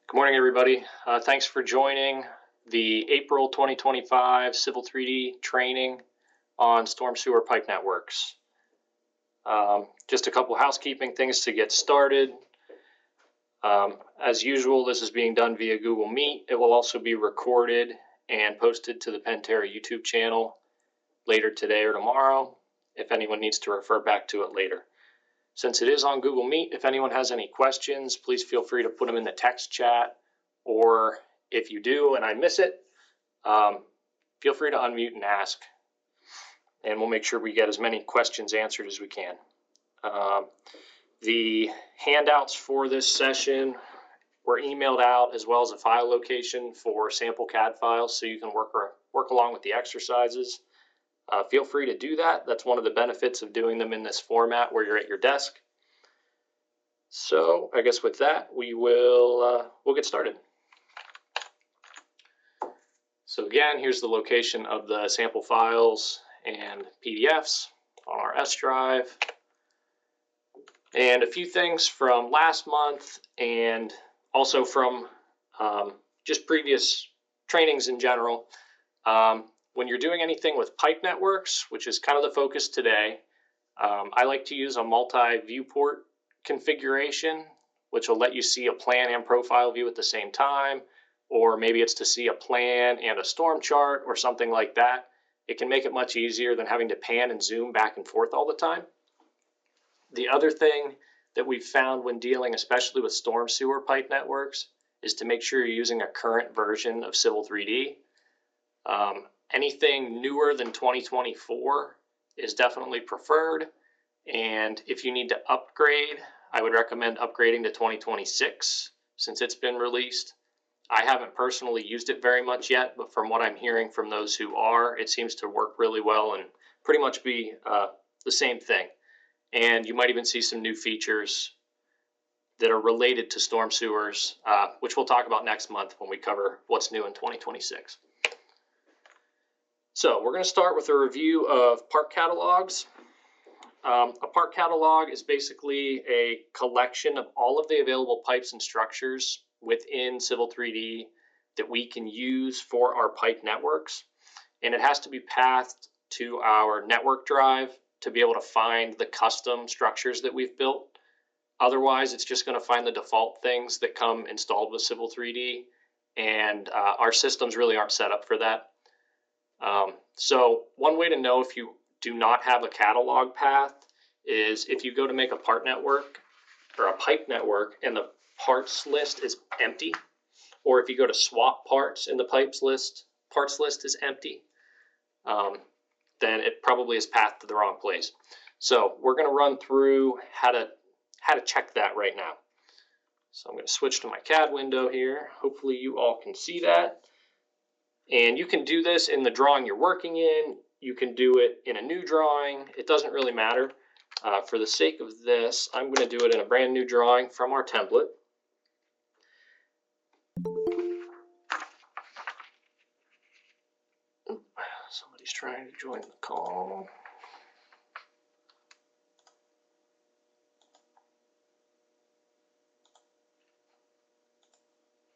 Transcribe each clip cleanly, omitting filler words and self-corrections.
Good morning, everybody. Thanks for joining the April 2025 Civil 3D training on storm sewer pipe networks. Just a couple housekeeping things to get started. As usual, this is being done via Google Meet. It will also be recorded and posted to the Pantera YouTube channel later today or tomorrow, if anyone needs to refer back to it later. Since it is on Google Meet, if anyone has any questions, please feel free to put them in the text chat, or if you do and I miss it, feel free to unmute and ask, and we'll make sure we get as many questions answered as we can. The handouts for this session were emailed out, as well as a file location for sample CAD files, so you can work along with the exercises. Feel free to do that. That's one of the benefits of doing them in this format where you're at your desk. So I guess with that, we'll get started. So again, here's the location of the sample files and PDFs on our S drive. And a few things from last month and also from just previous trainings in general. When you're doing anything with pipe networks, which is kind of the focus today, I like to use a multi-viewport configuration, which will let you see a plan and profile view at the same time, or maybe it's to see a plan and a storm chart or something like that. It can make it much easier than having to pan and zoom back and forth all the time. The other thing that we've found when dealing especially with storm sewer pipe networks is to make sure you're using a current version of Civil 3D. Anything newer than 2024 is definitely preferred, and if you need to upgrade, I would recommend upgrading to 2026 since it's been released. I haven't personally used it very much yet, but from what I'm hearing from those who are, it seems to work really well and pretty much be the same thing. And you might even see some new features that are related to storm sewers, which we'll talk about next month when we cover what's new in 2026. So we're going to start with a review of part catalogs. A part catalog is basically a collection of all of the available pipes and structures within Civil 3D that we can use for our pipe networks. And it has to be pathed to our network drive to be able to find the custom structures that we've built. Otherwise, it's just going to find the default things that come installed with Civil 3D, and our systems really aren't set up for that. So one way to know if you do not have a catalog path is if you go to make a part network or a pipe network and the parts list is empty, or if you go to swap parts and the parts list is empty, then it probably is pathed to the wrong place. So we're going to run through how to check that right now. So I'm going to switch to my CAD window here. Hopefully you all can see that. And you can do this in the drawing you're working in. You can do it in a new drawing. It doesn't really matter. For the sake of this, I'm going to do it in a brand new drawing from our template. Somebody's trying to join the call.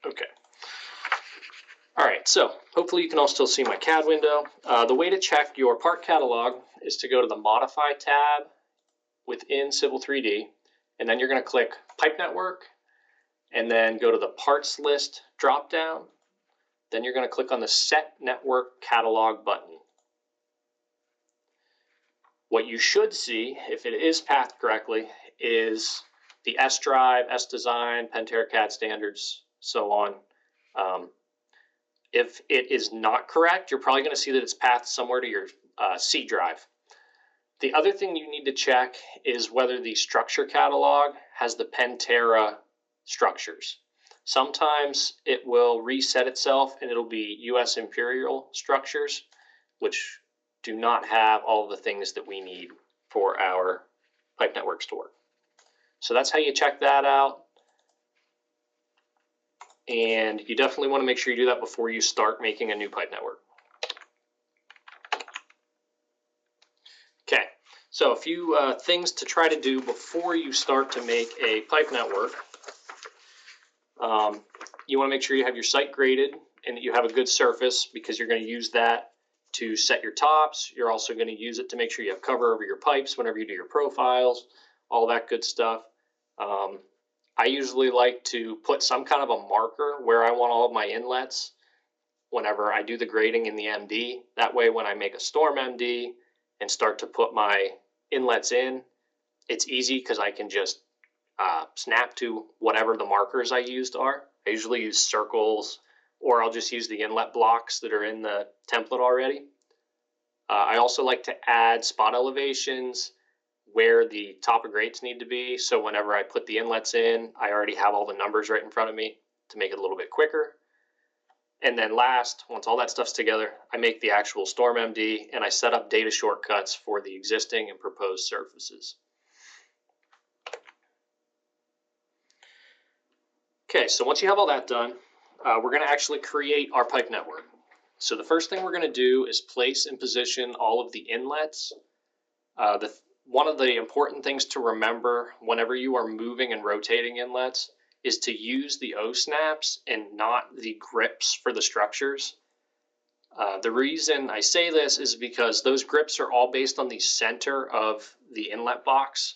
Okay. All right, so hopefully you can all still see my CAD window. The way to check your part catalog is to go to the Modify tab within Civil 3D, and then you're going to click Pipe Network, and then go to the Parts List dropdown. Then you're going to click on the Set Network Catalog button. What you should see, if it is pathed correctly, is the S drive, S design, Pantera CAD standards, so on. If it is not correct, you're probably going to see that it's pathed somewhere to your C drive. The other thing you need to check is whether the structure catalog has the Pantera structures. Sometimes it will reset itself and it'll be US Imperial structures, which do not have all the things that we need for our pipe networks to work. So that's how you check that out. And you definitely want to make sure you do that before you start making a new pipe network. Okay, so a few things to try to do before you start to make a pipe network. you want to make sure you have your site graded and that you have a good surface, because you're going to use that to set your tops. You're also going to use it to make sure you have cover over your pipes whenever you do your profiles, all that good stuff. I usually like to put some kind of a marker where I want all of my inlets whenever I do the grading in the MD. That way, when I make a storm MD and start to put my inlets in, it's easy because I can just snap to whatever the markers I used are. I usually use circles, or I'll just use the inlet blocks that are in the template already. I also like to add spot elevations where the top of grates need to be. So whenever I put the inlets in, I already have all the numbers right in front of me to make it a little bit quicker. And then last, once all that stuff's together, I make the actual storm MD and I set up data shortcuts for the existing and proposed surfaces. Okay, so once you have all that done, we're going to actually create our pipe network. So the first thing we're going to do is place and position all of the inlets. One of the important things to remember whenever you are moving and rotating inlets is to use the O-snaps and not the grips for the structures. The reason I say this is because those grips are all based on the center of the inlet box.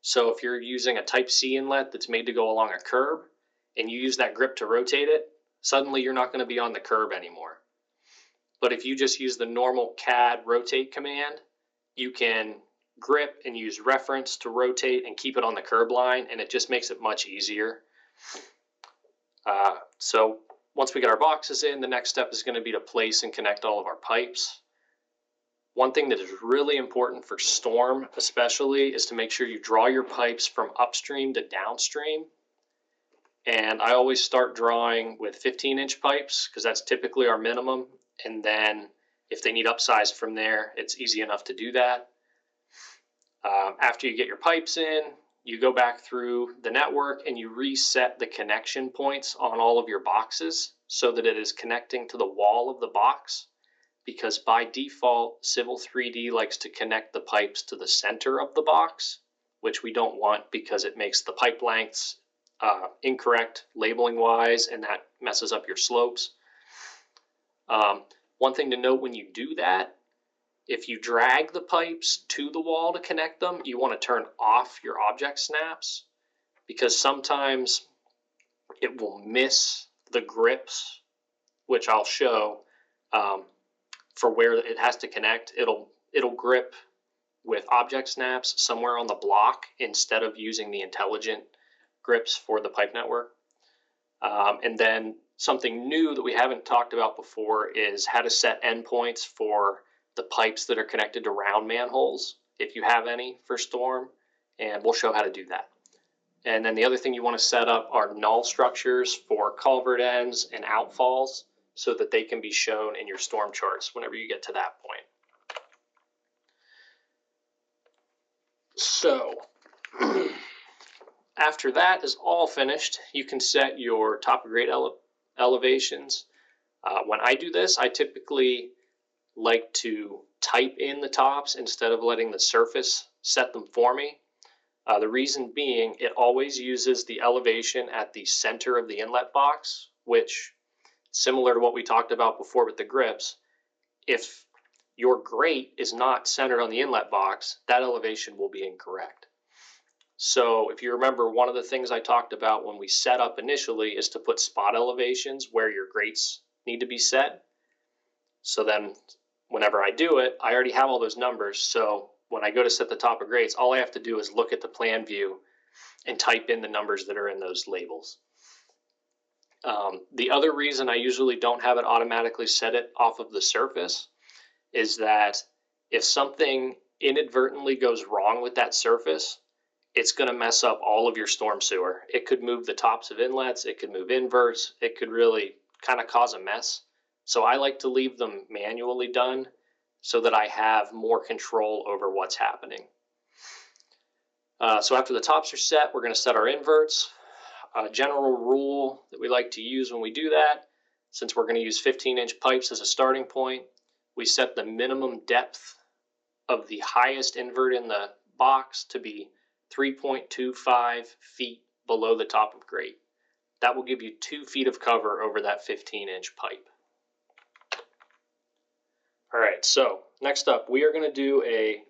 So if you're using a type C inlet that's made to go along a curb and you use that grip to rotate it, suddenly you're not going to be on the curb anymore. But if you just use the normal CAD rotate command, you can grip and use reference to rotate and keep it on the curb line, and it just makes it much easier. So once we get our boxes in, the next step is going to be to place and connect all of our pipes. One thing that is really important for storm especially is to make sure you draw your pipes from upstream to downstream. And I always start drawing with 15-inch pipes because that's typically our minimum. And then if they need upsize from there, it's easy enough to do that. After you get your pipes in, you go back through the network and you reset the connection points on all of your boxes so that it is connecting to the wall of the box, because by default, Civil 3D likes to connect the pipes to the center of the box, which we don't want because it makes the pipe lengths incorrect labeling wise, and that messes up your slopes. One thing to note when you do that, if you drag the pipes to the wall to connect them, you want to turn off your object snaps, because sometimes it will miss the grips, which I'll show for where it has to connect. It'll grip with object snaps somewhere on the block instead of using the intelligent grips for the pipe network. And then something new that we haven't talked about before is how to set endpoints for the pipes that are connected to round manholes, if you have any for storm, and we'll show how to do that. And then the other thing you want to set up are null structures for culvert ends and outfalls so that they can be shown in your storm charts whenever you get to that point. So after that is all finished, you can set your top of grade elevations. When I do this, I typically like to type in the tops instead of letting the surface set them for me. The reason being, it always uses the elevation at the center of the inlet box, which, similar to what we talked about before with the grips, if your grate is not centered on the inlet box, that elevation will be incorrect. So if you remember, one of the things I talked about when we set up initially is to put spot elevations where your grates need to be set. So then whenever I do it, I already have all those numbers. So when I go to set the top of grates, all I have to do is look at the plan view and type in the numbers that are in those labels. The other reason I usually don't have it automatically set it off of the surface is that if something inadvertently goes wrong with that surface, it's going to mess up all of your storm sewer. It could move the tops of inlets, it could move inverts, it could really kind of cause a mess. So I like to leave them manually done so that I have more control over what's happening. So after the tops are set, we're going to set our inverts. A general rule that we like to use when we do that, since we're going to use 15-inch pipes as a starting point, we set the minimum depth of the highest invert in the box to be 3.25 feet below the top of grate. That will give you 2 feet of cover over that 15-inch pipe. All right, so next up, we are going to do a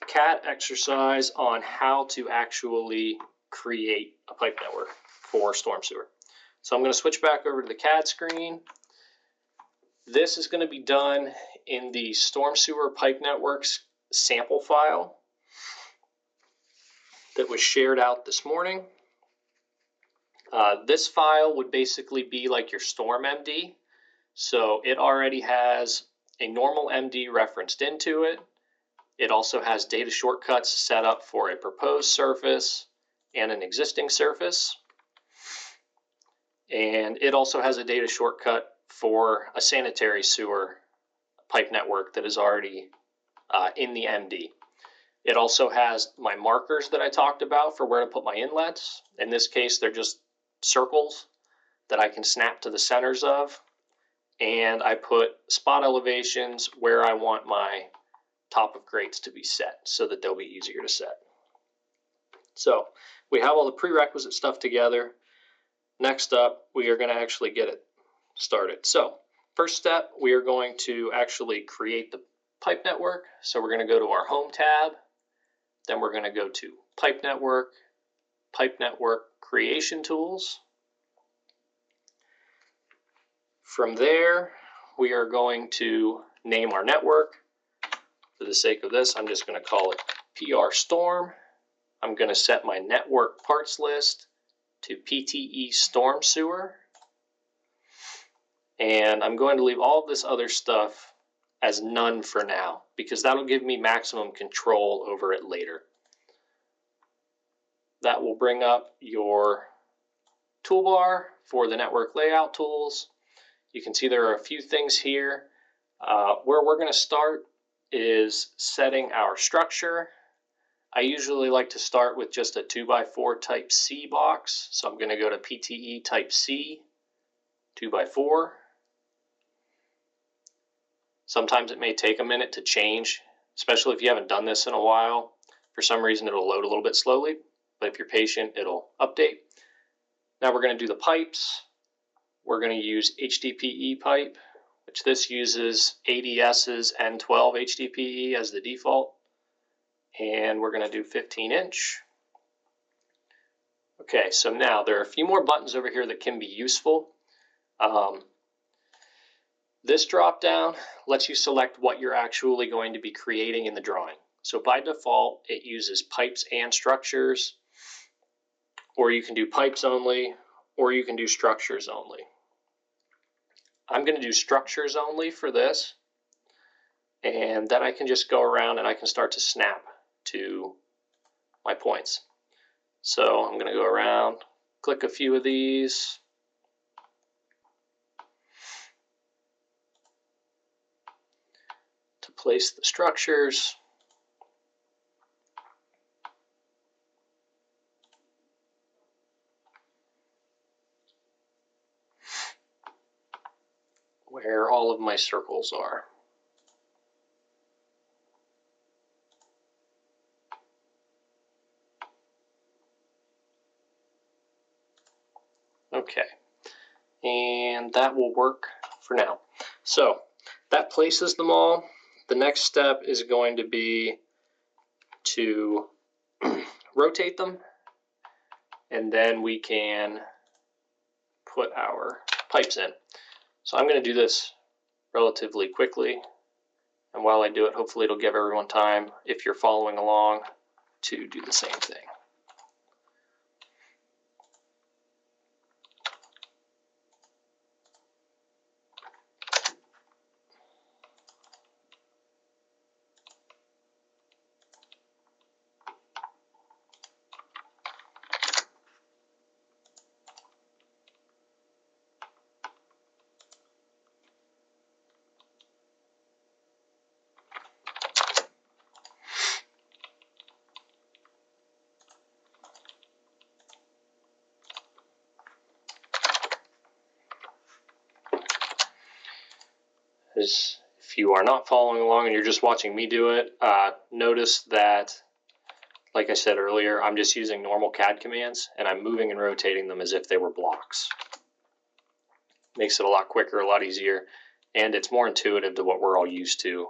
CAD exercise on how to actually create a pipe network for storm sewer. So I'm going to switch back over to the CAD screen. This is going to be done in the storm sewer pipe networks sample file that was shared out this morning. This file would basically be like your storm MD. So it already has a normal MD referenced into it. It also has data shortcuts set up for a proposed surface and an existing surface. And it also has a data shortcut for a sanitary sewer pipe network that is already in the MD. It also has my markers that I talked about for where to put my inlets. In this case, they're just circles that I can snap to the centers of. And I put spot elevations where I want my top of grates to be set so that they'll be easier to set. So we have all the prerequisite stuff together. Next up, we are going to actually get it started. So first step, we are going to actually create the pipe network. So we're going to go to our Home tab. Then we're going to go to Pipe Network Creation Tools. From there, we are going to name our network. For the sake of this, I'm just going to call it PR Storm. I'm going to set my network parts list to PTE Storm Sewer. And I'm going to leave all of this other stuff as none for now, because that'll give me maximum control over it later. That will bring up your toolbar for the network layout tools. You can see there are a few things here. Where we're going to start is setting our structure. I usually like to start with just a 2x4 type C box. So I'm going to go to PTE type C, 2x4. Sometimes it may take a minute to change, especially if you haven't done this in a while. For some reason, it'll load a little bit slowly, but if you're patient, it'll update. Now we're going to do the pipes. We're going to use HDPE pipe, which this uses ADS's N12 HDPE as the default. And we're going to do 15-inch. Okay, so now there are a few more buttons over here that can be useful. This drop down lets you select what you're actually going to be creating in the drawing. So by default, it uses pipes and structures, or you can do pipes only, or you can do structures only. I'm going to do structures only for this, and then I can just go around and I can start to snap to my points. So I'm going to go around, click a few of these. To place the structures. Where all of my circles are. Okay, and that will work for now. So that places them all. The next step is going to be to rotate them, and then we can put our pipes in. So I'm going to do this relatively quickly, and while I do it, hopefully it'll give everyone time, if you're following along, to do the same thing. If you are not following along and you're just watching me do it, notice that like I said earlier, I'm just using normal CAD commands and I'm moving and rotating them as if they were blocks. Makes it a lot quicker, a lot easier, and it's more intuitive to what we're all used to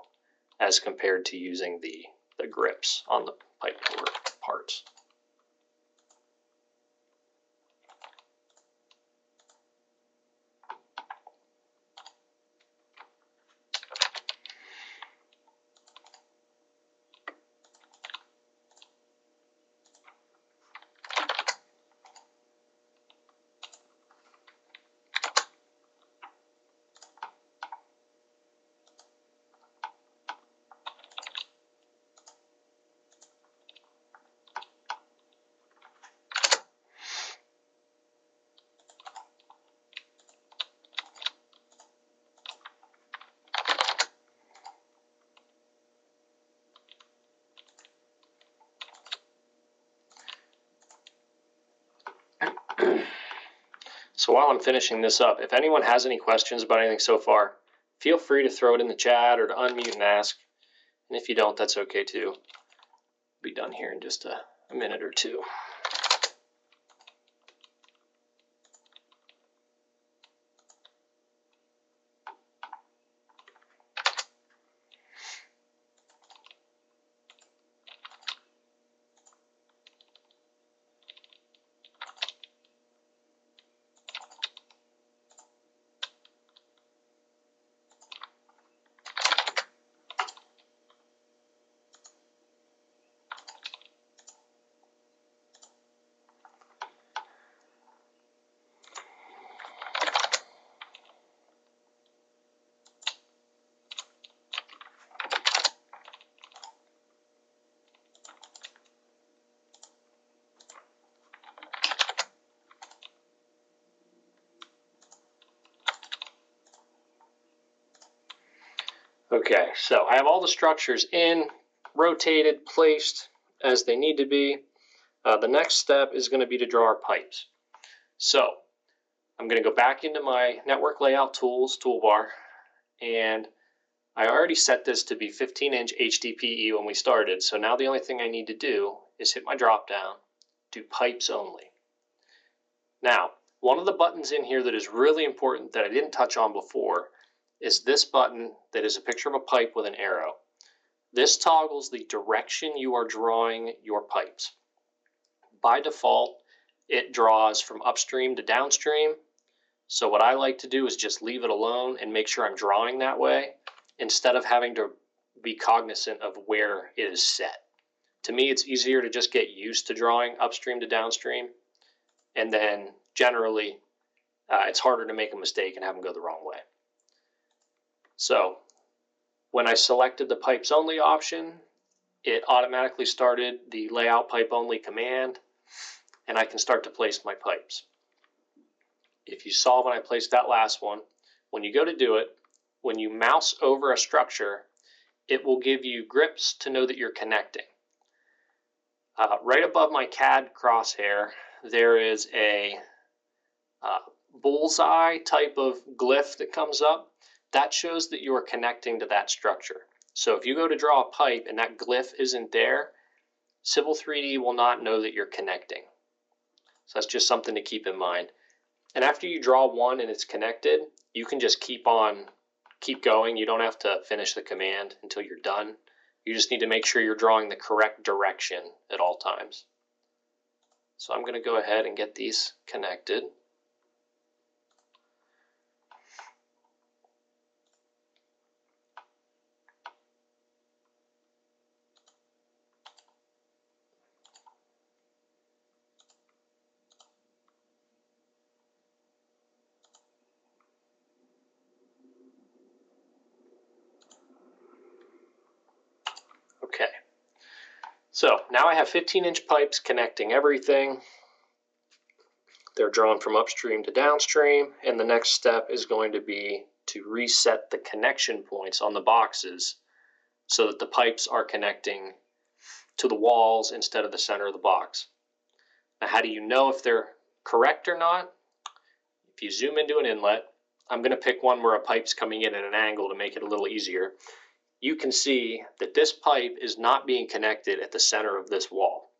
as compared to using the grips on the pipe cover parts. So while I'm finishing this up, if anyone has any questions about anything so far, feel free to throw it in the chat or to unmute and ask. And if you don't, that's okay too. Be done here in just a minute or two. Okay, so I have all the structures in, rotated, placed as they need to be. The next step is going to be to draw our pipes. So I'm going to go back into my network layout tools toolbar, and I already set this to be 15-inch HDPE when we started. So now the only thing I need to do is hit my drop down, do pipes only. Now, one of the buttons in here that is really important that I didn't touch on before is this button that is a picture of a pipe with an arrow. This toggles the direction you are drawing your pipes. By default, it draws from upstream to downstream. So what I like to do is just leave it alone and make sure I'm drawing that way instead of having to be cognizant of where it is set. To me, it's easier to just get used to drawing upstream to downstream, and then generally it's harder to make a mistake and have them go the wrong way. So when I selected the pipes only option, it automatically started the layout pipe only command, and I can start to place my pipes. If you saw when I placed that last one, when you go to do it, when you mouse over a structure, it will give you grips to know that you're connecting. Right above my CAD crosshair, there is a bullseye type of glyph that comes up. That shows that you are connecting to that structure. So if you go to draw a pipe and that glyph isn't there, Civil 3D will not know that you're connecting. So that's just something to keep in mind. And after you draw one and it's connected, you can just keep going. You don't have to finish the command until you're done. You just need to make sure you're drawing the correct direction at all times. So I'm going to go ahead and get these connected. Okay, so now I have 15-inch pipes connecting everything. They're drawn from upstream to downstream, and the next step is going to be to reset the connection points on the boxes so that the pipes are connecting to the walls instead of the center of the box. Now, how do you know if they're correct or not? If you zoom into an inlet, I'm going to pick one where a pipe's coming in at an angle to make it a little easier. You can see that this pipe is not being connected at the center of this wall.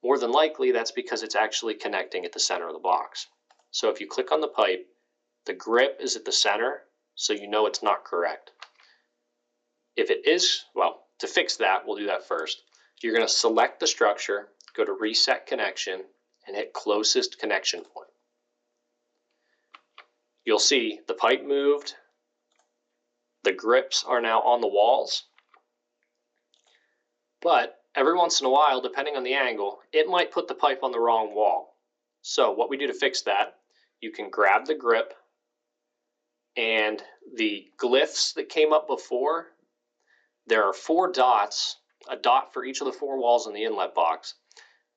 More than likely, that's because it's actually connecting at the center of the box. So if you click on the pipe, the grip is at the center, so you know it's not correct. If it is, well, to fix that, we'll do that first. You're going to select the structure, go to Reset Connection, and hit Closest Connection Point. You'll see the pipe moved, the grips are now on the walls, but every once in a while, depending on the angle, it might put the pipe on the wrong wall. So what we do to fix that, you can grab the grip, and the glyphs that came up before, there are 4 dots, a dot for each of the 4 walls in the inlet box.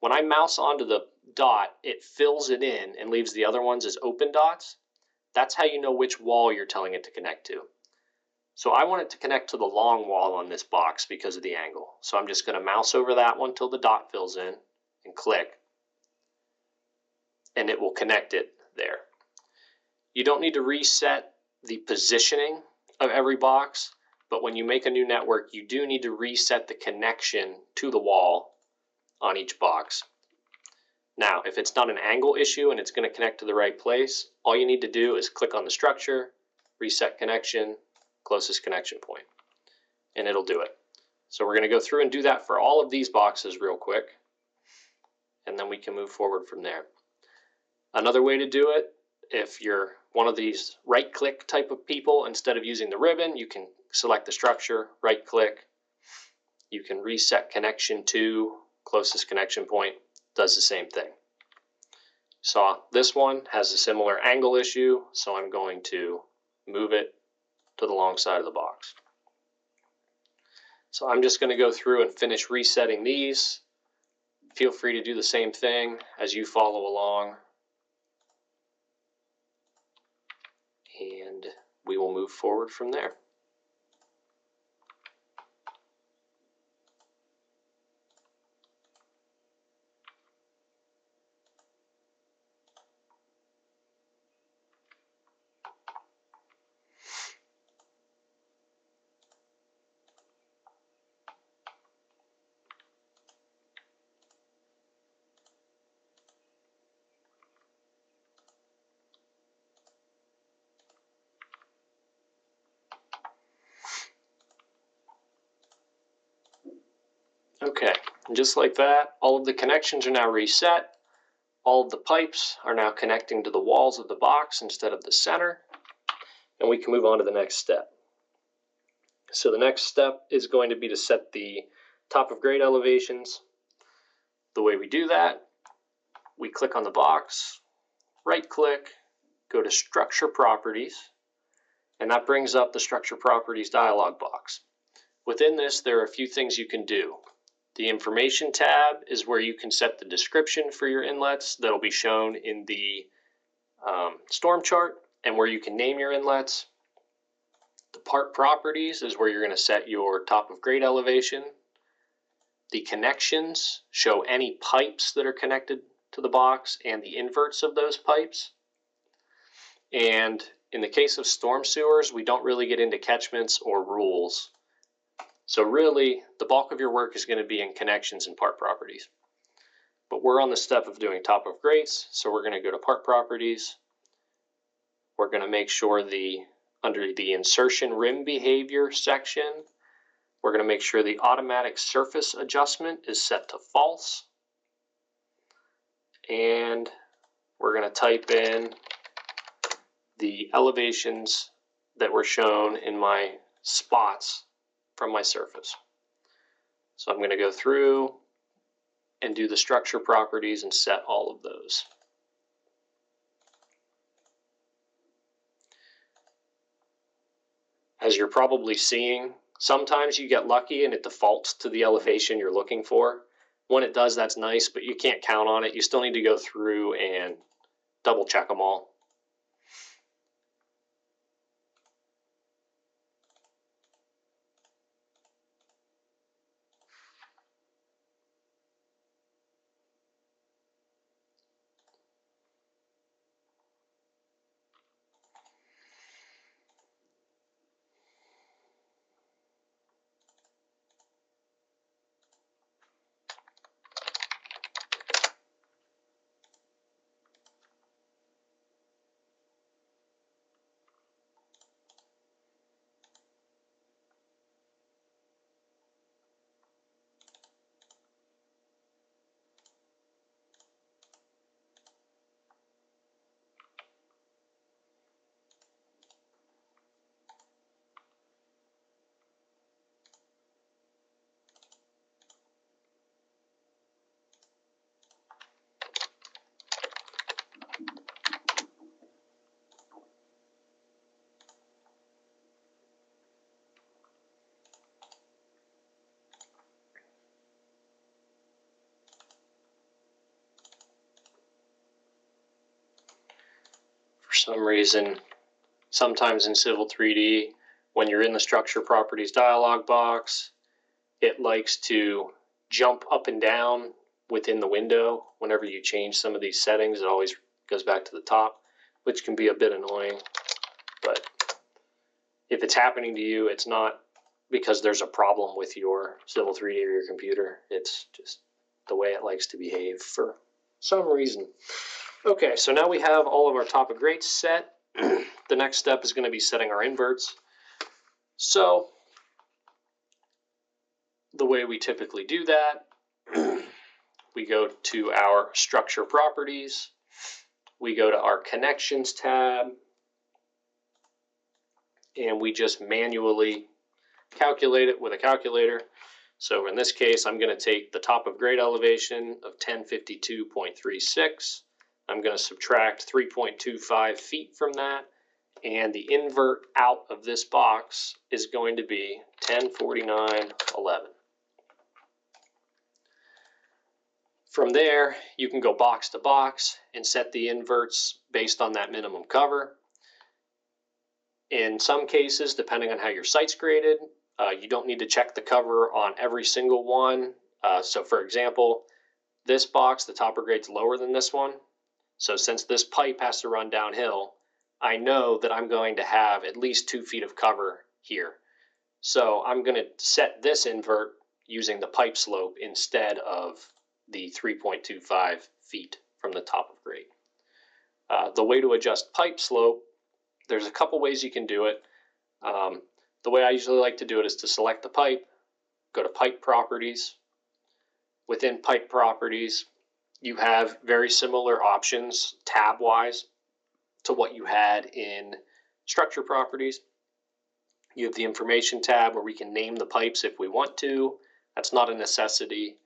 When I mouse onto the dot, it fills it in and leaves the other ones as open dots. That's how you know which wall you're telling it to connect to. So I want it to connect to the long wall on this box because of the angle. So I'm just going to mouse over that one till the dot fills in and click, and it will connect it there. You don't need to reset the positioning of every box, but when you make a new network, you do need to reset the connection to the wall on each box. Now, if it's not an angle issue and it's going to connect to the right place, all you need to do is click on the structure, reset connection, closest connection point, and it'll do it. So we're going to go through and do that for all of these boxes real quick, and then we can move forward from there. Another way to do it, if you're one of these right-click type of people, instead of using the ribbon, you can select the structure, right-click. You can reset connection to closest connection point, does the same thing. So this one has a similar angle issue, so I'm going to move it to the long side of the box. So I'm just going to go through and finish resetting these. Feel free to do the same thing as you follow along, and we will move forward from there. Okay, and just like that, all of the connections are now reset. All of the pipes are now connecting to the walls of the box instead of the center, and we can move on to the next step. So the next step is going to be to set the top of grade elevations. The way we do that, we click on the box, right click, go to Structure Properties, and that brings up the Structure Properties dialog box. Within this, there are a few things you can do. The Information tab is where you can set the description for your inlets that'll be shown in the storm chart, and where you can name your inlets. The Part Properties is where you're going to set your top of grade elevation. The Connections show any pipes that are connected to the box and the inverts of those pipes. And in the case of storm sewers, we don't really get into catchments or rules. So really, the bulk of your work is going to be in Connections and Part Properties. But we're on the step of doing top of grades, so we're going to go to Part Properties. We're going to make sure under the Insertion Rim Behavior section, we're going to make sure the Automatic Surface Adjustment is set to false. And we're going to type in the elevations that were shown in my spots from my surface. So I'm going to go through and do the structure properties and set all of those. As you're probably seeing, sometimes you get lucky and it defaults to the elevation you're looking for. When it does, that's nice, but you can't count on it. You still need to go through and double check them all. some reason, sometimes in Civil 3D, when you're in the Structure Properties dialog box, it likes to jump up and down within the window. Whenever you change some of these settings, it always goes back to the top, which can be a bit annoying. But if it's happening to you, it's not because there's a problem with your Civil 3D or your computer. It's just the way it likes to behave for some reason. Okay, so now we have all of our top of grade set. The next step is going to be setting our inverts. So the way we typically do that, we go to our structure properties, we go to our connections tab, and we just manually calculate it with a calculator. So in this case, I'm going to take the top of grade elevation of 1052.36. I'm going to subtract 3.25 feet from that, and the invert out of this box is going to be 1049.11. From there, you can go box to box and set the inverts based on that minimum cover. In some cases, depending on how your site's graded, you don't need to check the cover on every single one. So for example, this box, the topper grade's lower than this one. So since this pipe has to run downhill, I know that I'm going to have at least 2 feet of cover here. So I'm going to set this invert using the pipe slope instead of the 3.25 feet from the top of grade. The way to adjust pipe slope, there's a couple ways you can do it. The way I usually like to do it is to select the pipe, go to pipe properties. Within pipe properties, you have very similar options tab-wise to what you had in structure properties. You have the information tab where we can name the pipes if we want to. That's not a necessity,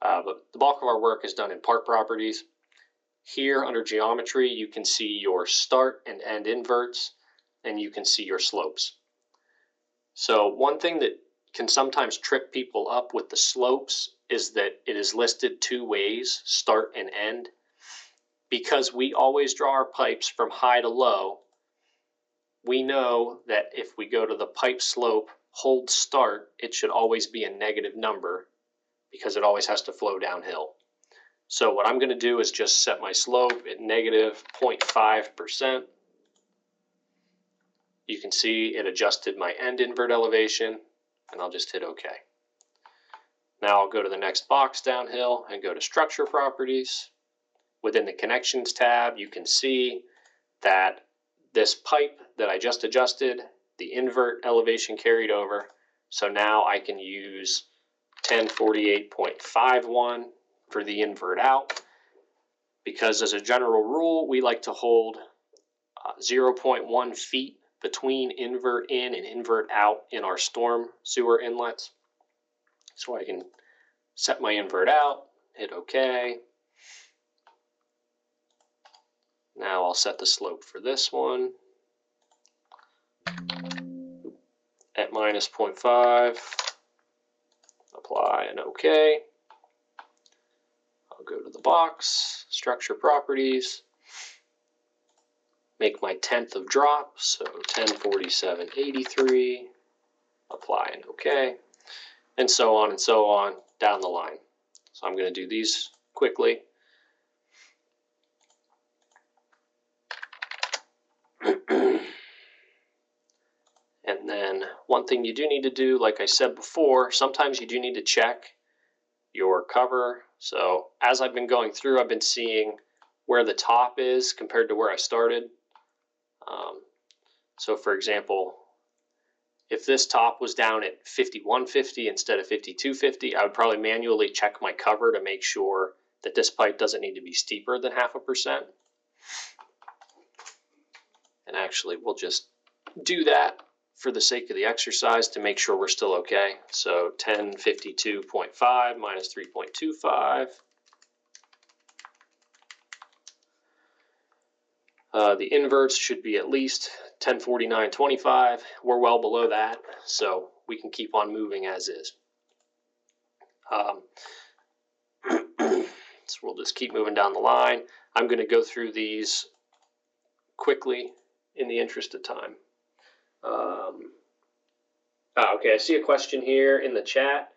but the bulk of our work is done in part properties. Here under geometry, you can see your start and end inverts, and you can see your slopes. So one thing that can sometimes trip people up with the slopes is that it is listed 2 ways, start and end. Because we always draw our pipes from high to low, we know that if we go to the pipe slope, hold start, it should always be a negative number because it always has to flow downhill. So what I'm going to do is just set my slope at negative 0.5%. You can see it adjusted my end invert elevation, and I'll just hit OK. Now I'll go to the next box downhill and go to structure properties. Within the connections tab, you can see that this pipe that I just adjusted, the invert elevation carried over. So now I can use 1048.51 for the invert out, because as a general rule, we like to hold 0.1 feet between invert in and invert out in our storm sewer inlets. So I can set my invert out, hit OK. Now I'll set the slope for this one at minus 0.5, apply and OK. I'll go to the box, structure properties, make my 10th of drop, so 1047.83, apply and OK, and so on down the line. So I'm going to do these quickly. And then one thing you do need to do, like I said before, sometimes you do need to check your cover. So as I've been going through, I've been seeing where the top is compared to where I started. So for example, if this top was down at 5150 instead of 5250, I would probably manually check my cover to make sure that this pipe doesn't need to be steeper than 0.5%. And actually, we'll just do that for the sake of the exercise to make sure we're still okay. So 1052.5 minus 3.25. The inverts should be at least 1049.25. We're well below that, so we can keep on moving as is. So we'll just keep moving down the line. I'm going to go through these quickly in the interest of time. Okay, I see a question here in the chat.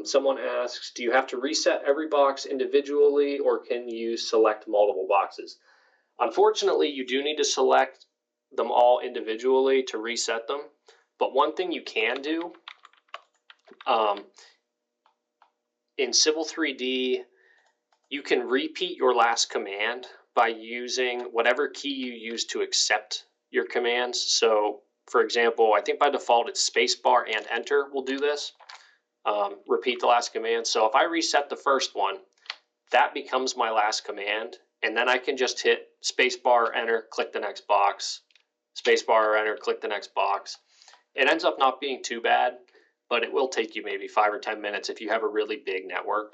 Someone asks, do you have to reset every box individually, or can you select multiple boxes? Unfortunately, you do need to select them all individually to reset them. But one thing you can do, in Civil 3D, you can repeat your last command by using whatever key you use to accept your commands. So, for example, I think by default it's spacebar and enter will do this. Repeat the last command. So if I reset the first one, that becomes my last command, and then I can just hit spacebar, enter, click the next box, spacebar, enter, click the next box. It ends up not being too bad, but it will take you maybe 5 or 10 minutes if you have a really big network.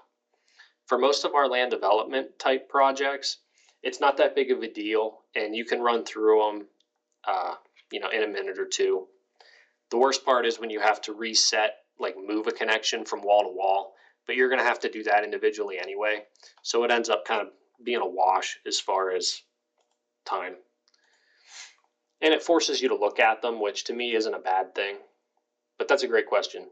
For most of our land development type projects, it's not that big of a deal, and you can run through them, in a minute or two. The worst part is when you have to reset, like move a connection from wall to wall, but you're going to have to do that individually anyway. So it ends up kind of being a wash as far as time. And it forces you to look at them, which to me isn't a bad thing. But that's a great question.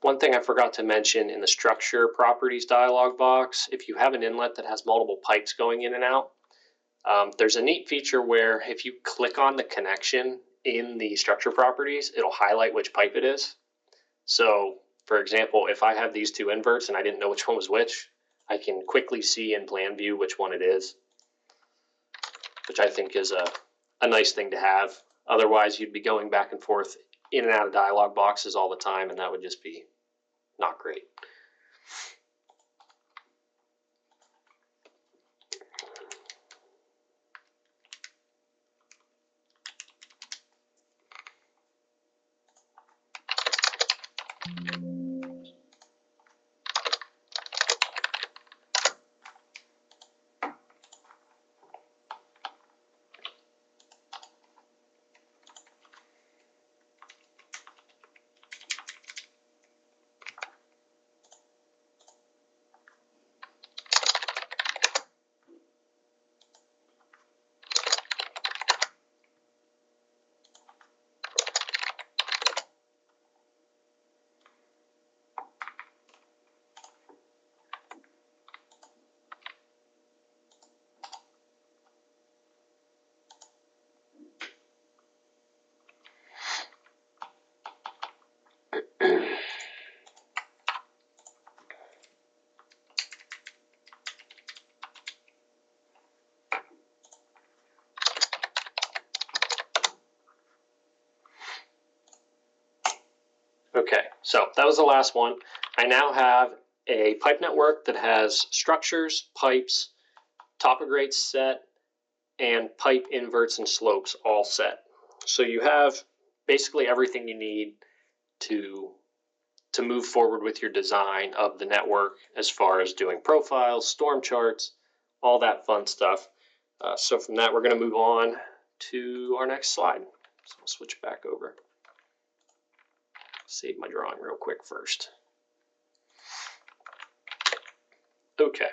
One thing I forgot to mention in the structure properties dialog box, if you have an inlet that has multiple pipes going in and out, there's a neat feature where if you click on the connection in the structure properties, it'll highlight which pipe it is. So, for example, if I have these two inverts and I didn't know which one was which, I can quickly see in plan view which one it is, which I think is a nice thing to have. Otherwise, you'd be going back and forth in and out of dialog boxes all the time, and that would just be not great. Okay, so that was the last one. I now have a pipe network that has structures, pipes, topogrades set, and pipe inverts and slopes all set. So you have basically everything you need to move forward with your design of the network as far as doing profiles, storm charts, all that fun stuff. So from that, we're going to move on to our next slide. So I'll switch back over. Save my drawing real quick first. Okay.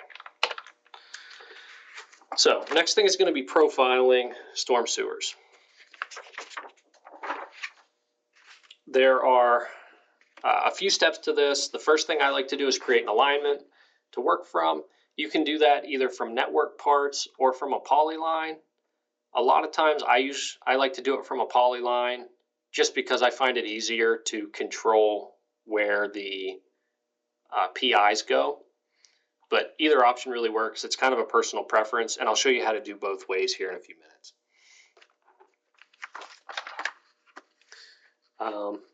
So next thing is going to be profiling storm sewers. There are a few steps to this. The first thing I like to do is create an alignment to work from. You can do that either from network parts or from a polyline. A lot of times I like to do it from a polyline just because I find it easier to control where the PIs go. But either option really works. It's kind of a personal preference, and I'll show you how to do both ways here in a few minutes.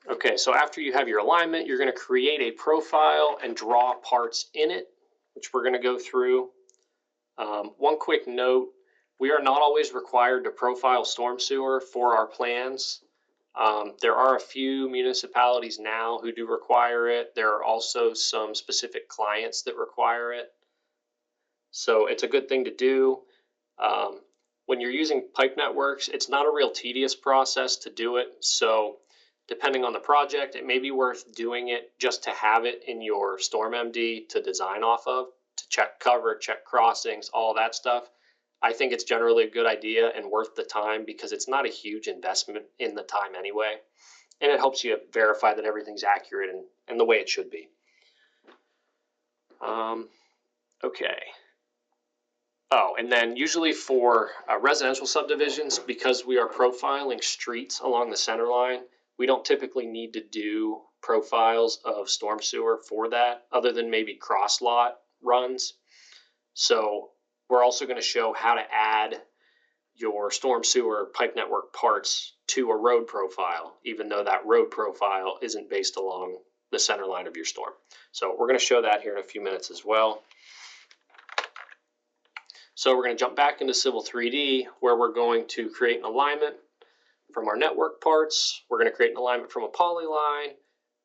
Okay, so after you have your alignment, you're going to create a profile and draw parts in it, which we're going to go through. One quick note, we are not always required to profile storm sewer for our plans. There are a few municipalities now who do require it. There are also some specific clients that require it. So it's a good thing to do. When you're using pipe networks, it's not a real tedious process to do it. So depending on the project, it may be worth doing it just to have it in your StormMD to design off of, to check cover, check crossings, all that stuff. I think it's generally a good idea and worth the time because it's not a huge investment in the time anyway. And it helps you verify that everything's accurate and the way it should be. Okay. Oh, and then usually for residential subdivisions, because we are profiling streets along the center line, we don't typically need to do profiles of storm sewer for that, other than maybe cross lot runs. So we're also going to show how to add your storm sewer pipe network parts to a road profile, even though that road profile isn't based along the center line of your storm. So we're going to show that here in a few minutes as well. So we're going to jump back into Civil 3D where we're going to create an alignment from our network parts. We're going to create an alignment from a polyline,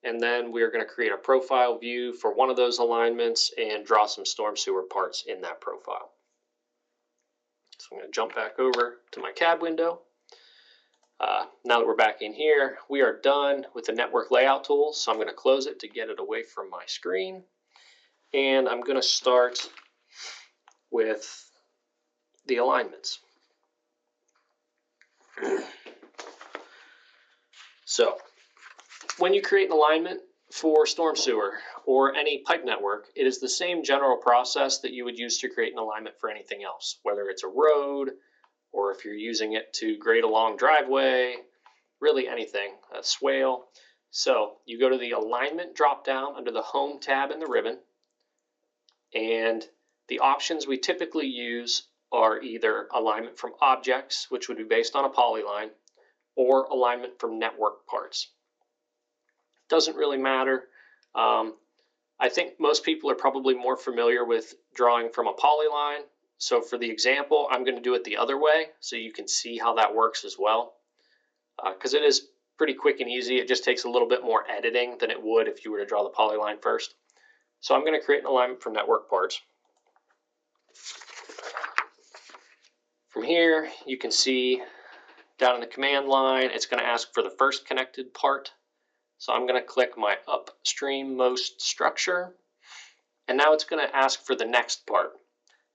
and then we're going to create a profile view for one of those alignments and draw some storm sewer parts in that profile. So I'm going to jump back over to my CAD window. Now that we're back in here, we are done with the network layout tools. So I'm going to close it to get it away from my screen. And I'm going to start with the alignments. So when you create an alignment for storm sewer or any pipe network, it is the same general process that you would use to create an alignment for anything else, whether it's a road or if you're using it to grade a long driveway, really anything, a swale. So you go to the alignment drop down under the home tab in the ribbon, and the options we typically use are either alignment from objects, which would be based on a polyline, or alignment from network parts. Doesn't really matter. I think most people are probably more familiar with drawing from a polyline. So for the example, I'm going to do it the other way so you can see how that works as well. Because it is pretty quick and easy. It just takes a little bit more editing than it would if you were to draw the polyline first. So I'm going to create an alignment from network parts. From here, you can see down in the command line, it's going to ask for the first connected part. So I'm going to click my upstream most structure. And now it's going to ask for the next part.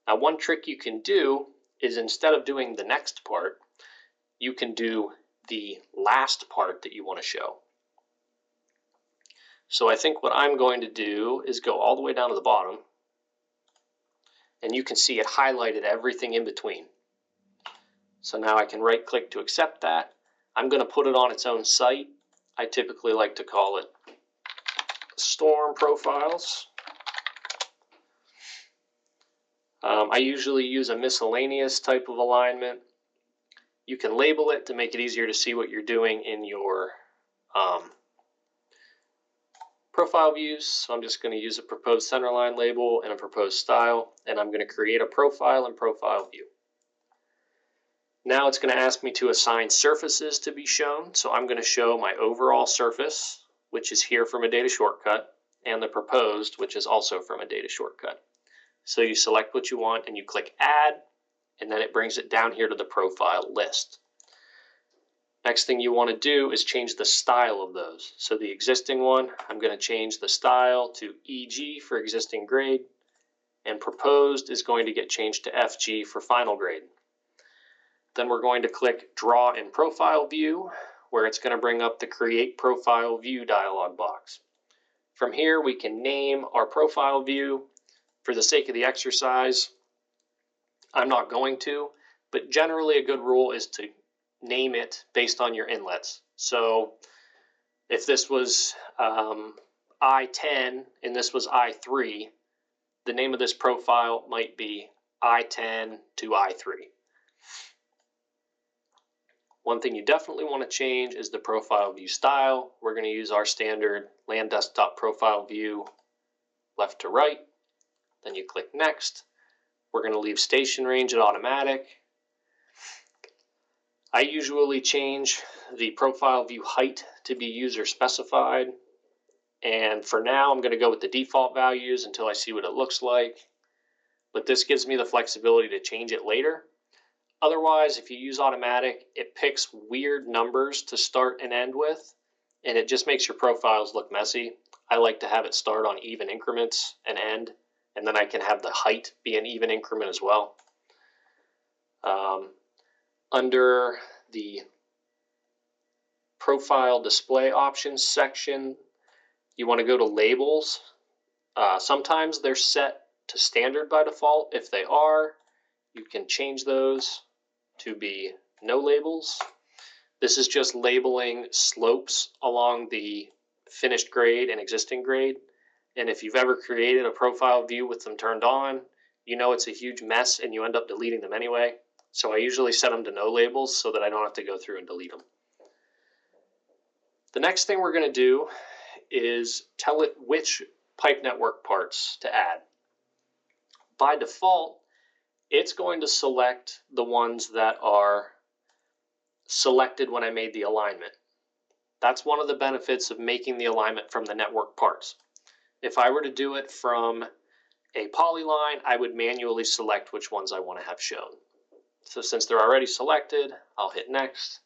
Now, one trick you can do is instead of doing the next part, you can do the last part that you want to show. So I think what I'm going to do is go all the way down to the bottom. And you can see it highlighted everything in between. So now I can right click to accept that. I'm going to put it on its own site. I typically like to call it Storm Profiles. I usually use a miscellaneous type of alignment. You can label it to make it easier to see what you're doing in your profile views. So I'm just going to use a proposed centerline label and a proposed style, and I'm going to create a profile and profile view. Now it's going to ask me to assign surfaces to be shown. So I'm going to show my overall surface, which is here from a data shortcut, and the proposed, which is also from a data shortcut. So you select what you want and you click add, and then it brings it down here to the profile list. Next thing you want to do is change the style of those. So the existing one, I'm going to change the style to EG for existing grade, and proposed is going to get changed to FG for final grade. Then we're going to click Draw in Profile View, where it's going to bring up the Create Profile View dialog box. From here, we can name our profile view. For the sake of the exercise, I'm not going to, but generally a good rule is to name it based on your inlets. So if this was I-10 and this was I-3, the name of this profile might be I-10 to I-3. One thing you definitely want to change is the profile view style. We're going to use our standard land desktop profile view left to right. Then you click next. We're going to leave station range at automatic. I usually change the profile view height to be user specified. And for now, I'm going to go with the default values until I see what it looks like. But this gives me the flexibility to change it later. Otherwise, if you use automatic, it picks weird numbers to start and end with, and it just makes your profiles look messy. I like to have it start on even increments and end, and then I can have the height be an even increment as well. Under the profile display options section, you want to go to labels. Sometimes they're set to standard by default. If they are, you can change those to be no labels. This is just labeling slopes along the finished grade and existing grade. And if you've ever created a profile view with them turned on, you know it's a huge mess and you end up deleting them anyway. So I usually set them to no labels so that I don't have to go through and delete them. The next thing we're going to do is tell it which pipe network parts to add. By default, it's going to select the ones that are selected when I made the alignment. That's one of the benefits of making the alignment from the network parts. If I were to do it from a polyline, I would manually select which ones I want to have shown. So since they're already selected, I'll hit next.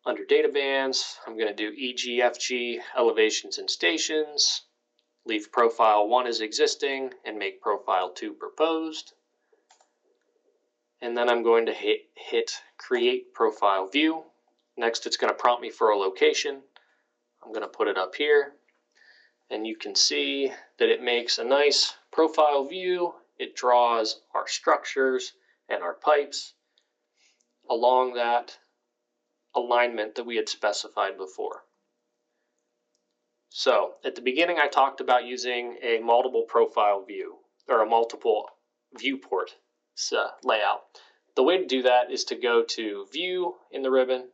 Under data bands, I'm going to do EGFG elevations and stations, leave profile 1 as existing, and make profile 2 proposed. And then I'm going to hit create profile view. Next, it's going to prompt me for a location. I'm going to put it up here. And you can see that it makes a nice profile view. It draws our structures and our pipes along that alignment that we had specified before. So at the beginning, I talked about using a multiple profile view or a multiple viewport layout. The way to do that is to go to View in the ribbon,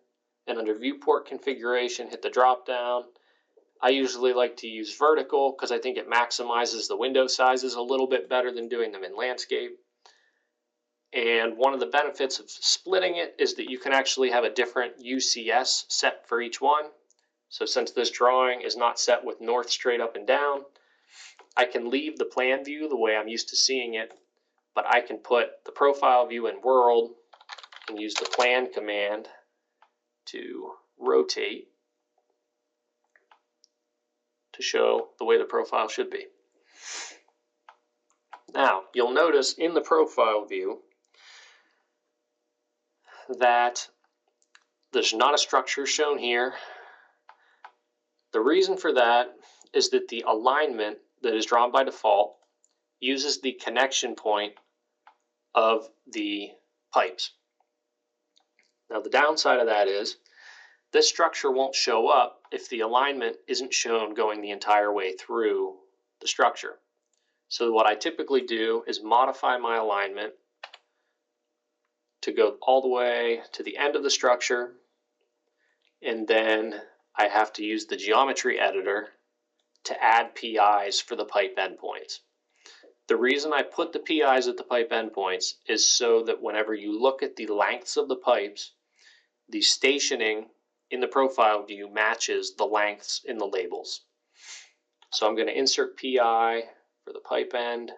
and under Viewport Configuration, hit the drop down. I usually like to use vertical because I think it maximizes the window sizes a little bit better than doing them in landscape. And one of the benefits of splitting it is that you can actually have a different UCS set for each one. So since this drawing is not set with north straight up and down, I can leave the plan view the way I'm used to seeing it, but I can put the profile view in world and use the plan command to rotate to show the way the profile should be. Now, you'll notice in the profile view that there's not a structure shown here. The reason for that is that the alignment that is drawn by default uses the connection point of the pipes. Now, the downside of that is this structure won't show up if the alignment isn't shown going the entire way through the structure. So what I typically do is modify my alignment to go all the way to the end of the structure, and then I have to use the geometry editor to add PIs for the pipe endpoints. The reason I put the PIs at the pipe endpoints is so that whenever you look at the lengths of the pipes, the stationing in the profile view matches the lengths in the labels. So I'm going to insert PI for the pipe end.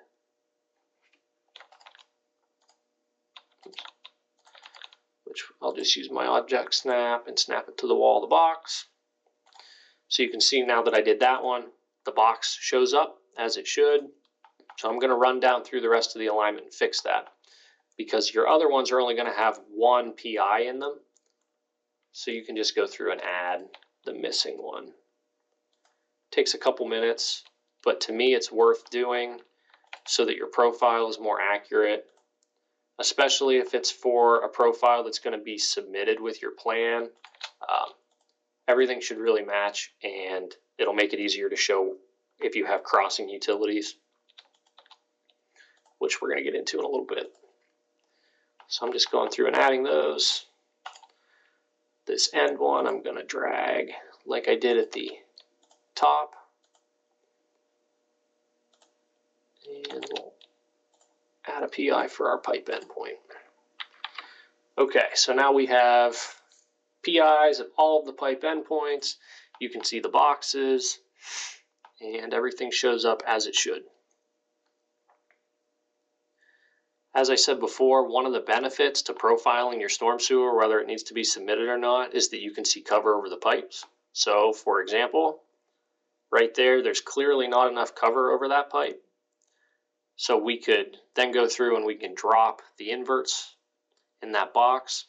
Which I'll just use my object snap and snap it to the wall of the box. So you can see now that I did that one, the box shows up as it should. So I'm going to run down through the rest of the alignment and fix that, because your other ones are only going to have one PI in them. So you can just go through and add the missing one. Takes a couple minutes, but to me it's worth doing so that your profile is more accurate, especially if it's for a profile that's going to be submitted with your plan. Everything should really match, and it'll make it easier to show if you have crossing utilities, which we're going to get into in a little bit. So I'm just going through and adding those. This end one I'm going to drag like I did at the top. And we'll add a PI for our pipe endpoint. Okay, so now we have PIs of all of the pipe endpoints. You can see the boxes, and everything shows up as it should. As I said before, one of the benefits to profiling your storm sewer, whether it needs to be submitted or not, is that you can see cover over the pipes. So, for example, right there, there's clearly not enough cover over that pipe. So we could then go through and we can drop the inverts in that box.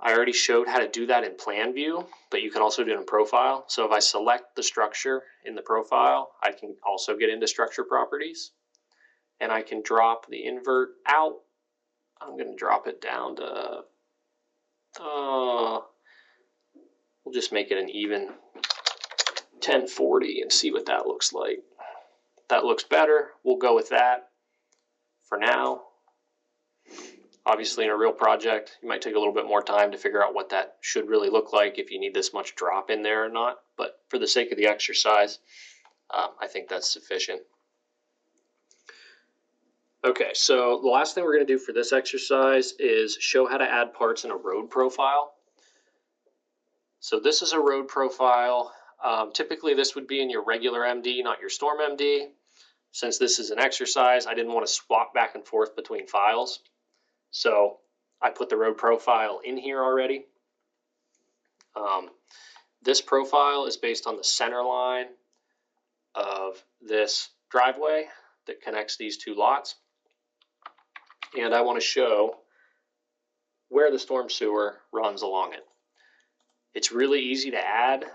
I already showed how to do that in plan view, but you can also do it in profile. So if I select the structure in the profile, I can also get into structure properties, and I can drop the invert out. I'm going to drop it down to, we'll just make it an even 1040 and see what that looks like. That looks better. We'll go with that for now. Obviously, in a real project, you might take a little bit more time to figure out what that should really look like, if you need this much drop in there or not. But for the sake of the exercise, I think that's sufficient. Okay, so the last thing we're going to do for this exercise is show how to add parts in a road profile. So this is a road profile. Typically, this would be in your regular MD, not your Storm MD. Since this is an exercise, I didn't want to swap back and forth between files. So I put the road profile in here already. This profile is based on the center line of this driveway that connects these two lots. And I want to show where the storm sewer runs along it. It's really easy to add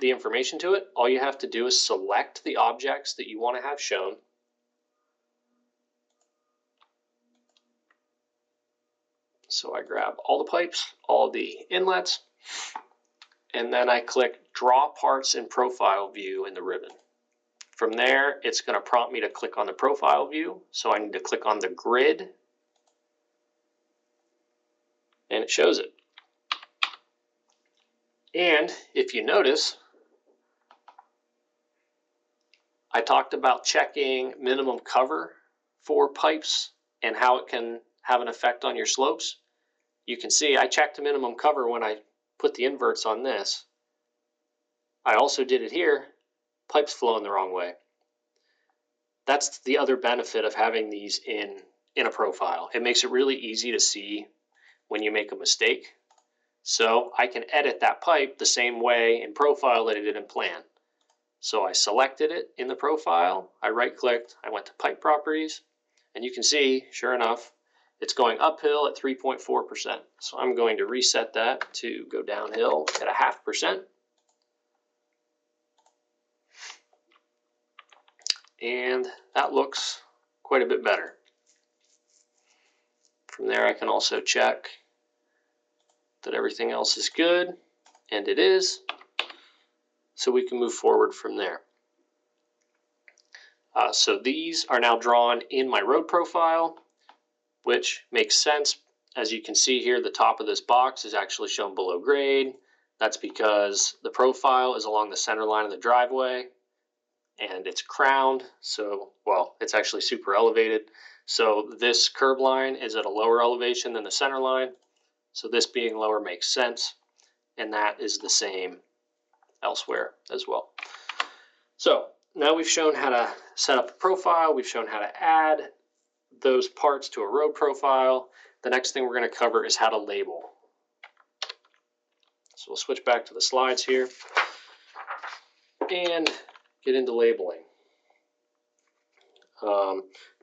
the information to it. All you have to do is select the objects that you want to have shown. So I grab all the pipes, all the inlets, and then I click Draw Parts in Profile View in the ribbon. From there, it's going to prompt me to click on the profile view. So I need to click on the grid, and it shows it. And if you notice, I talked about checking minimum cover for pipes and how it can have an effect on your slopes. You can see I checked minimum cover when I put the inverts on this. I also did it here, pipes flowing the wrong way. That's the other benefit of having these in a profile. It makes it really easy to see when you make a mistake. So I can edit that pipe the same way in profile that I did in plan. So I selected it in the profile, I right-clicked, I went to pipe properties, and you can see, sure enough, it's going uphill at 3.4%. So I'm going to reset that to go downhill at 0.5%. And that looks quite a bit better. From there, I can also check that everything else is good, and it is. So we can move forward from there. So these are now drawn in my road profile, which makes sense. As you can see here, the top of this box is actually shown below grade. That's because the profile is along the center line of the driveway, and it's crowned. So, well, it's actually super elevated. So this curb line is at a lower elevation than the center line. So this being lower makes sense. And that is the same elsewhere as well. So now we've shown how to set up a profile. We've shown how to add those parts to a road profile. The next thing we're going to cover is how to label. So we'll switch back to the slides here and get into labeling.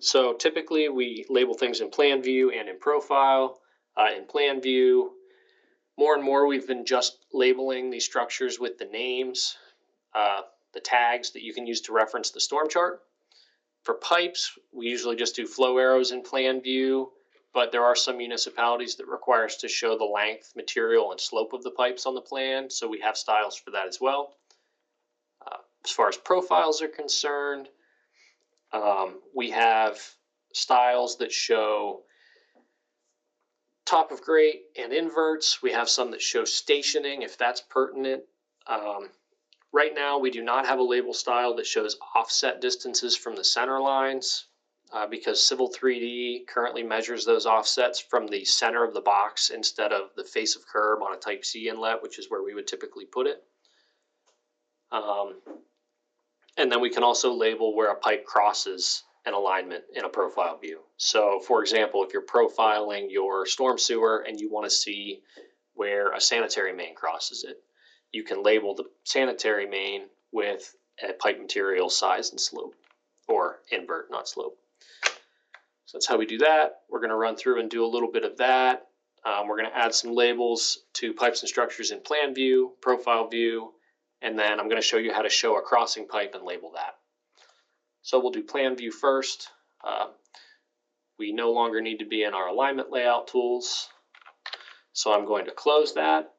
So typically we label things in plan view and in profile. In plan view, more and more we've been just labeling these structures with the names, the tags that you can use to reference the storm chart. For pipes, we usually just do flow arrows in plan view, but there are some municipalities that require us to show the length, material, and slope of the pipes on the plan, so we have styles for that as well. As far as profiles are concerned, we have styles that show top of grate and inverts. We have some that show stationing if that's pertinent. Right now, we do not have a label style that shows offset distances from the center lines. because Civil 3D currently measures those offsets from the center of the box instead of the face of curb on a Type C inlet, which is where we would typically put it. And then we can also label where a pipe crosses an alignment in a profile view. So for example, if you're profiling your storm sewer and you want to see where a sanitary main crosses it, you can label the sanitary main with a pipe material size and slope, or invert, not slope. So that's how we do that. We're going to run through and do a little bit of that. We're going to add some labels to pipes and structures in plan view, profile view, and then I'm going to show you how to show a crossing pipe and label that. So we'll do plan view first. We no longer need to be in our alignment layout tools. So I'm going to close that.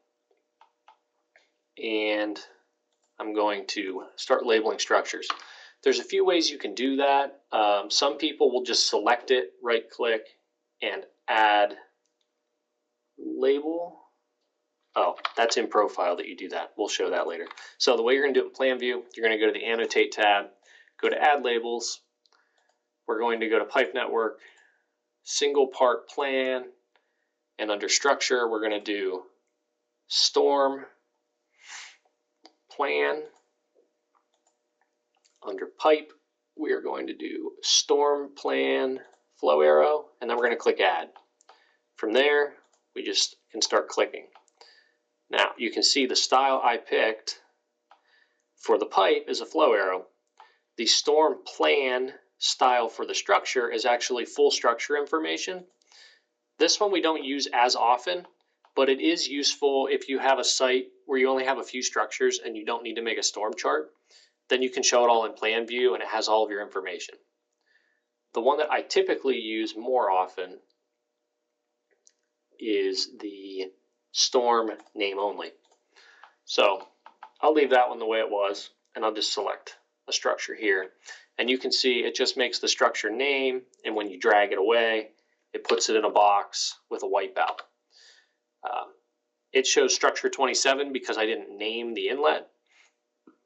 And I'm going to start labeling structures. There's a few ways you can do that. Some people will just select it, right click, and add label. Oh, that's in profile that you do that. We'll show that later. So the way you're going to do it in plan view, you're going to go to the annotate tab, go to add labels. We're going to go to pipe network, single part plan, and under structure, we're going to do storm plan. Under pipe, we are going to do storm plan flow arrow, and then we're going to click add. From there, we just can start clicking. Now, you can see the style I picked for the pipe is a flow arrow. The storm plan style for the structure is actually full structure information. This one we don't use as often, but it is useful if you have a site where you only have a few structures and you don't need to make a storm chart. Then you can show it all in plan view and it has all of your information. The one that I typically use more often is the storm name only. So I'll leave that one the way it was, and I'll just select a structure here. And you can see it just makes the structure name, and when you drag it away, it puts it in a box with a wipeout. It shows structure 27 because I didn't name the inlet,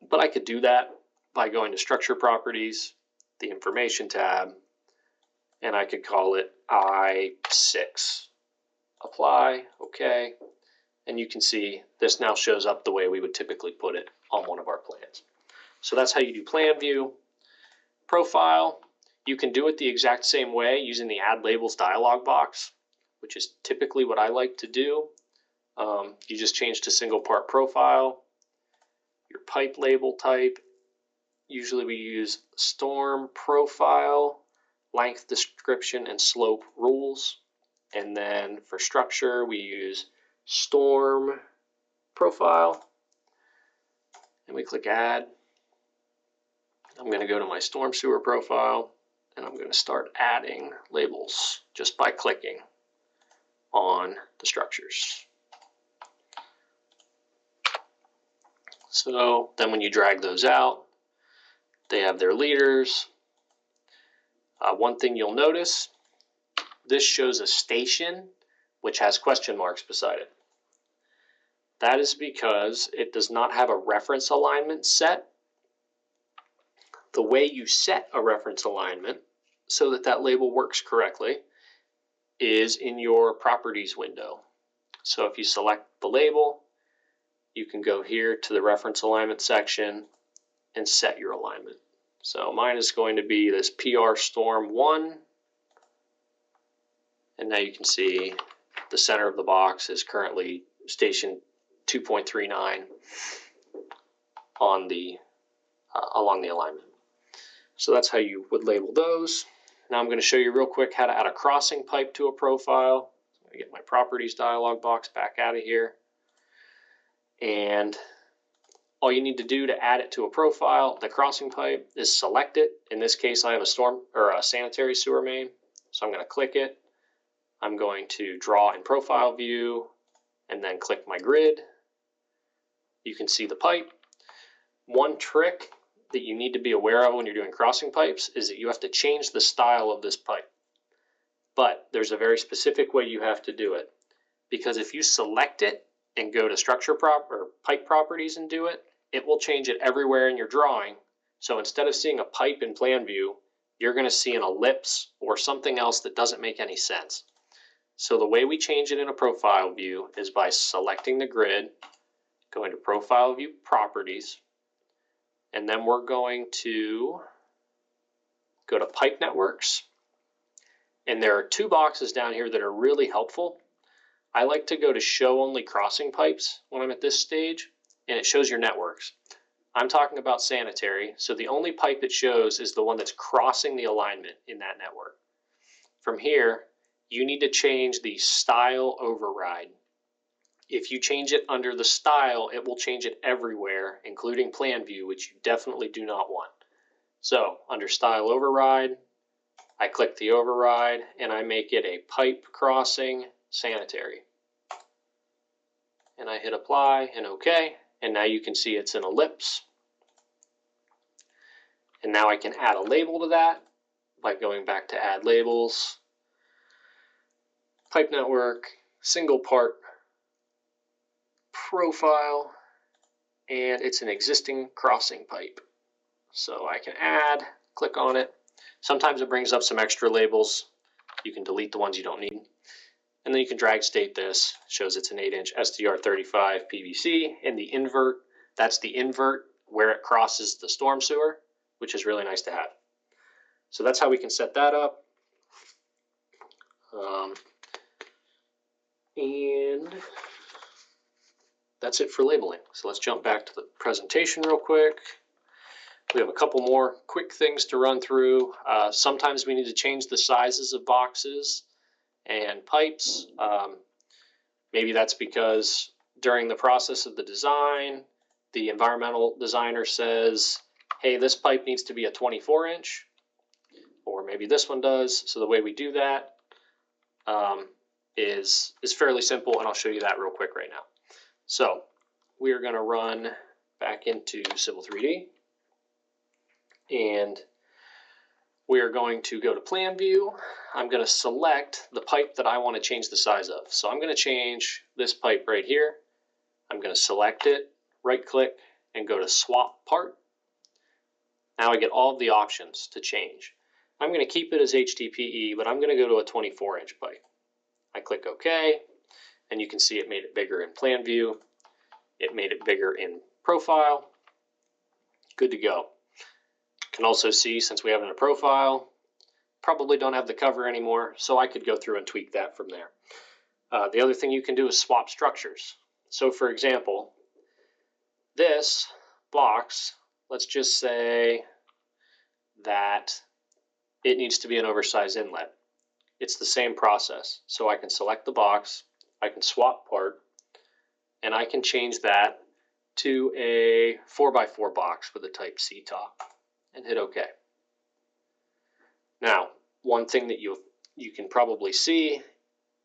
but I could do that by going to structure properties, the information tab, and I could call it I6. Apply, okay, and you can see this now shows up the way we would typically put it on one of our plans. So that's how you do plan view. Profile, you can do it the exact same way using the add labels dialog box, which is typically what I like to do. You just change to single part profile, your pipe label type. Usually we use storm profile, length description, and slope rules. And then for structure, we use storm profile. And we click add. I'm going to go to my storm sewer profile, and I'm going to start adding labels just by clicking on the structures. So then when you drag those out, they have their leaders. One thing you'll notice, this shows a station which has question marks beside it. That is because it does not have a reference alignment set. The way you set a reference alignment so that that label works correctly is in your properties window. So if you select the label, you can go here to the reference alignment section and set your alignment. So mine is going to be this PR Storm 1. And now you can see the center of the box is currently station 2.39 on the along the alignment. So that's how you would label those. Now I'm going to show you real quick how to add a crossing pipe to a profile. So I'm going to get my properties dialog box back out of here. And all you need to do to add it to a profile, the crossing pipe, is select it. In this case, I have a storm or a sanitary sewer main. So I'm going to click it. I'm going to draw in profile view and then click my grid. You can see the pipe. One trick that you need to be aware of when you're doing crossing pipes is that you have to change the style of this pipe. But there's a very specific way you have to do it. Because if you select it and go to structure or pipe properties and do it, it will change it everywhere in your drawing. So instead of seeing a pipe in plan view, you're going to see an ellipse or something else that doesn't make any sense. So the way we change it in a profile view is by selecting the grid, going to Profile View Properties, and then we're going to go to Pipe Networks. And there are two boxes down here that are really helpful. I like to go to Show Only Crossing Pipes when I'm at this stage, and it shows your networks. I'm talking about sanitary, so the only pipe it shows is the one that's crossing the alignment in that network. From here, you need to change the style override. If you change it under the style, it will change it everywhere, including plan view, which you definitely do not want. So under style override, I click the override and I make it a pipe crossing sanitary. And I hit apply and OK. And now you can see it's an ellipse. And now I can add a label to that by going back to add labels, pipe network, single part, profile, and it's an existing crossing pipe. So I can add, click on it. Sometimes it brings up some extra labels. You can delete the ones you don't need. And then you can drag state this. It shows it's an 8-inch SDR35 PVC. And the invert, that's the invert where it crosses the storm sewer, which is really nice to have. So that's how we can set that up. And that's it for labeling. So let's jump back to the presentation real quick. We have a couple more quick things to run through. Sometimes we need to change the sizes of boxes and pipes. Maybe that's because during the process of the design, the environmental designer says, hey, this pipe needs to be a 24-inch, or maybe this one does. So the way we do that is fairly simple, and I'll show you that real quick right now. So we are going to run back into Civil 3D. And we are going to go to Plan View. I'm going to select the pipe that I want to change the size of. So I'm going to change this pipe right here. I'm going to select it, right click, and go to Swap Part. Now I get all of the options to change. I'm going to keep it as HDPE, but I'm going to go to a 24-inch pipe. I click OK, and you can see it made it bigger in Plan View. It made it bigger in Profile. Good to go. Can also see, since we have it in a profile, probably don't have the cover anymore, so I could go through and tweak that from there. The other thing you can do is swap structures. So for example, this box, let's just say that it needs to be an oversized inlet. It's the same process. So I can select the box, I can swap part, and I can change that to a 4x4 box with a type C top. And hit OK. Now, one thing that you can probably see,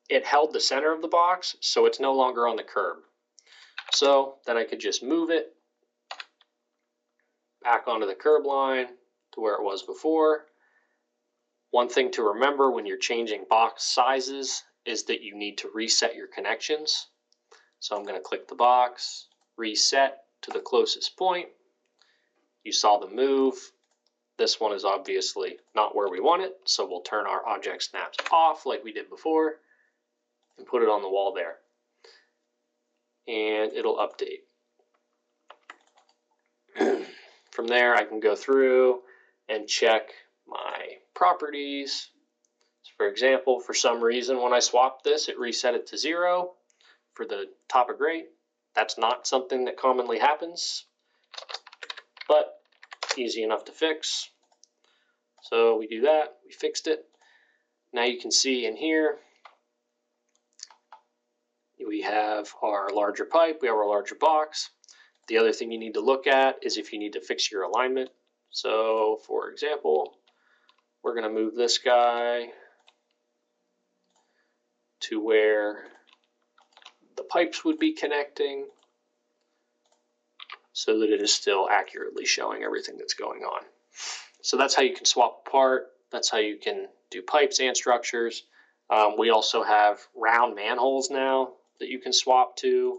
it held the center of the box, so it's no longer on the curb. So then I could just move it back onto the curb line to where it was before. One thing to remember when you're changing box sizes is that you need to reset your connections. So I'm going to click the box, reset to the closest point. You saw the move. This one is obviously not where we want it, so we'll turn our object snaps off like we did before and put it on the wall there. And it'll update. From there, I can go through and check my properties. So for example, for some reason, when I swapped this, it reset it to 0 for the top of grate. That's not something that commonly happens, but easy enough to fix. So we do that, we fixed it. Now you can see in here, we have our larger pipe, we have our larger box. The other thing you need to look at is if you need to fix your alignment. So for example, we're going to move this guy to where the pipes would be connecting so that it is still accurately showing everything that's going on. So that's how you can swap apart. That's how you can do pipes and structures. We also have round manholes now that you can swap to.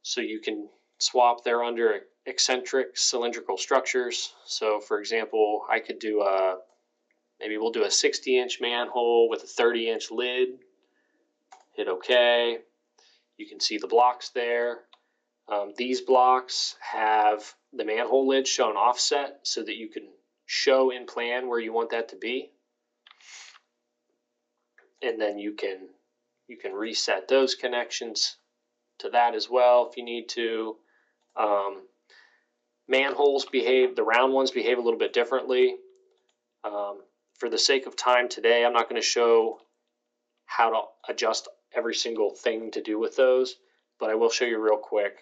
So you can swap there under eccentric cylindrical structures. So for example, I could do maybe we'll do a 60-inch manhole with a 30-inch lid. Hit OK. You can see the blocks there. These blocks have the manhole lid shown offset so that you can show in plan where you want that to be. And then you can reset those connections to that as well if you need to. Manholes behave, the round ones behave a little bit differently. For the sake of time today, I'm not going to show how to adjust every single thing to do with those, but I will show you real quick.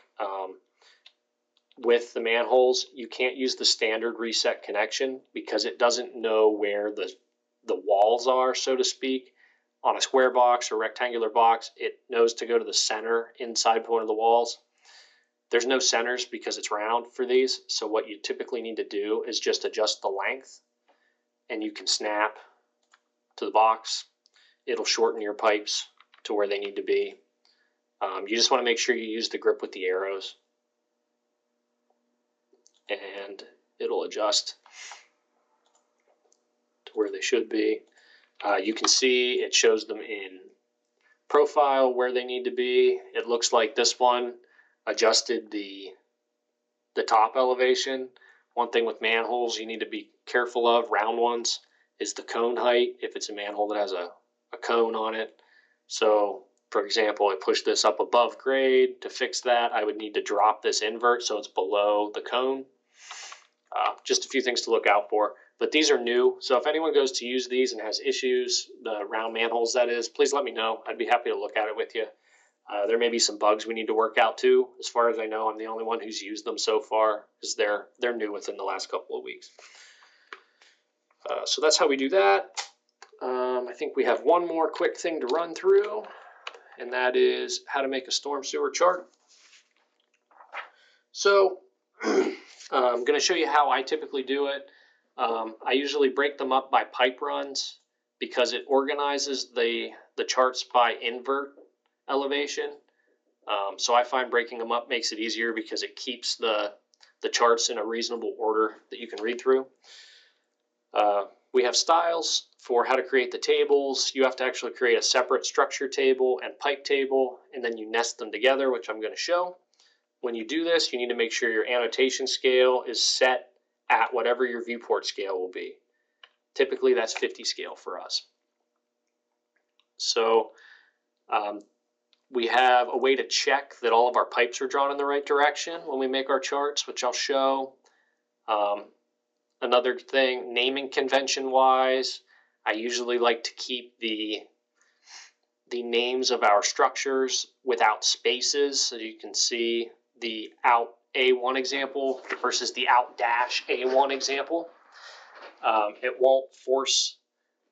With the manholes, you can't use the standard reset connection because it doesn't know where the walls are, so to speak. On a square box or rectangular box, it knows to go to the center inside one of the walls. There's no centers because it's round for these, so what you typically need to do is just adjust the length, and you can snap to the box. It'll shorten your pipes to where they need to be. You just want to make sure you use the grip with the arrows, and it'll adjust to where they should be. You can see it shows them in profile where they need to be. It looks like this one adjusted the top elevation. One thing with manholes you need to be careful of, round ones, is the cone height if it's a manhole that has a cone on it. So for example, I push this up above grade. To fix that, I would need to drop this invert so it's below the cone. Just a few things to look out for. But these are new, so if anyone goes to use these and has issues, the round manholes that is, please let me know. I'd be happy to look at it with you. There may be some bugs we need to work out too. As far as I know, I'm the only one who's used them so far because they're new within the last couple of weeks. So that's how we do that. I think we have one more quick thing to run through, and that is how to make a storm sewer chart. So I'm going to show you how I typically do it. I usually break them up by pipe runs because it organizes the charts by invert elevation. So I find breaking them up makes it easier because it keeps the charts in a reasonable order that you can read through. We have styles for how to create the tables. You have to actually create a separate structure table and pipe table, and then you nest them together, which I'm going to show. When you do this, you need to make sure your annotation scale is set at whatever your viewport scale will be. Typically, that's 50 scale for us. So we have a way to check that all of our pipes are drawn in the right direction when we make our charts, which I'll show. Another thing, naming convention wise, I usually like to keep the names of our structures without spaces. So you can see the out A1 example versus the out dash A1 example. It won't force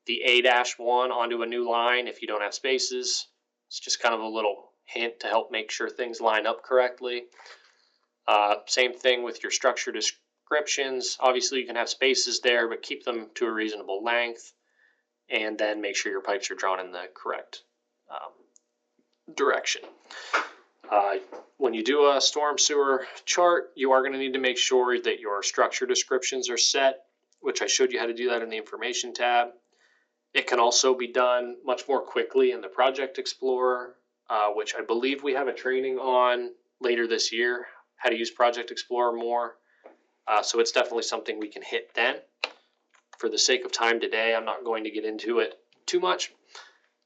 the A-1 onto a new line if you don't have spaces. It's just kind of a little hint to help make sure things line up correctly. Same thing with your structure descriptions. Obviously you can have spaces there, but keep them to a reasonable length, and then make sure your pipes are drawn in the correct direction. When you do a storm sewer chart, you are going to need to make sure that your structure descriptions are set, which I showed you how to do that in the information tab. It can also be done much more quickly in the Project Explorer, which I believe we have a training on later this year, how to use Project Explorer more. So it's definitely something we can hit then. For the sake of time today, I'm not going to get into it too much.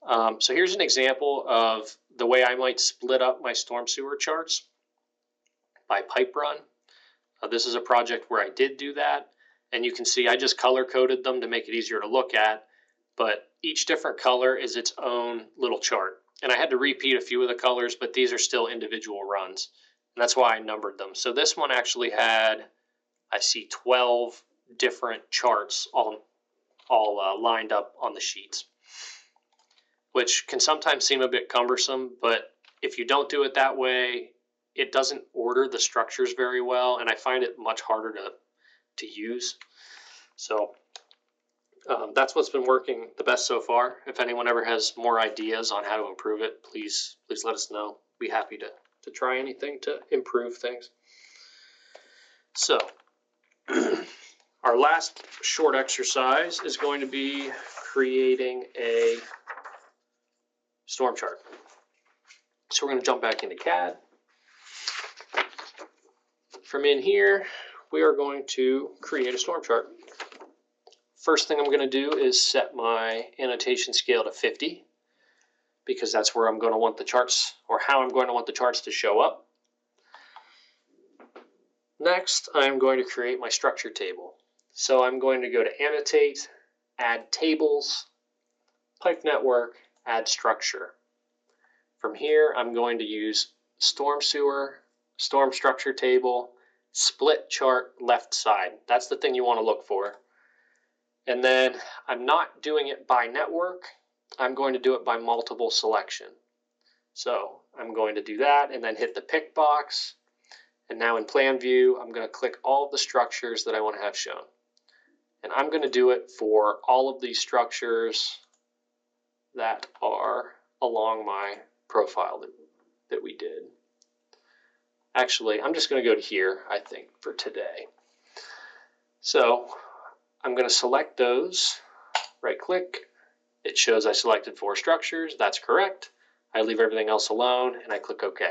So here's an example of the way I might split up my storm sewer charts by pipe run. This is a project where I did do that, and you can see I just color coded them to make it easier to look at, but each different color is its own little chart. And I had to repeat a few of the colors, but these are still individual runs, and that's why I numbered them. So this one actually had, I see 12 different charts all lined up on the sheets, which can sometimes seem a bit cumbersome, but if you don't do it that way, it doesn't order the structures very well, and I find it much harder to use. So that's what's been working the best so far. If anyone ever has more ideas on how to improve it, please let us know. Be happy to try anything to improve things. So our last short exercise is going to be creating a storm chart. So we're going to jump back into CAD. From in here, we are going to create a storm chart. First thing I'm going to do is set my annotation scale to 50 because that's where I'm going to want the charts, or how I'm going to want the charts to show up. Next, I'm going to create my structure table. So I'm going to go to Annotate, Add Tables, Pipe Network, Add Structure. From here, I'm going to use Storm Sewer, Storm Structure Table, Split Chart Left Side. That's the thing you want to look for. And then I'm not doing it by network. I'm going to do it by multiple selection. So I'm going to do that and then hit the pick box. And now in plan view, I'm going to click all of the structures that I want to have shown. And I'm going to do it for all of these structures that are along my profile that we did. Actually, I'm just going to go to here, I think, for today. So I'm going to select those, right click. It shows I selected 4 structures. That's correct. I leave everything else alone and I click OK.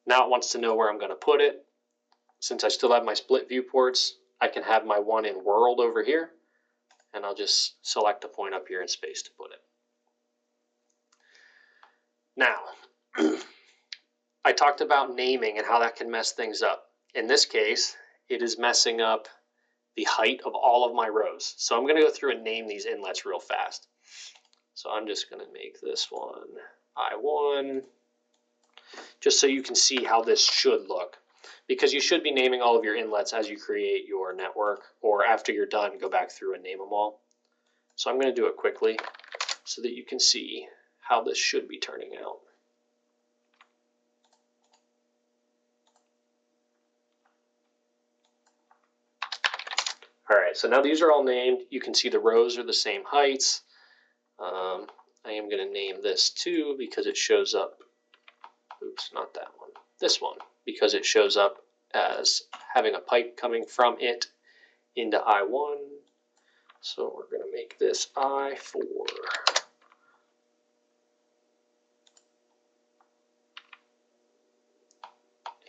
Now it wants to know where I'm going to put it. Since I still have my split viewports, I can have my one in world over here, and I'll just select a point up here in space to put it. Now, I talked about naming and how that can mess things up. In this case, it is messing up the height of all of my rows. So I'm going to go through and name these inlets real fast. So I'm just going to make this one I1, just so you can see how this should look. Because you should be naming all of your inlets as you create your network, or after you're done, go back through and name them all. So I'm going to do it quickly so that you can see how this should be turning out. All right, so now these are all named. You can see the rows are the same heights. I am going to name this 2 because it shows up, oops, not that one, this one, because it shows up as having a pipe coming from it into I1. So we're going to make this I4.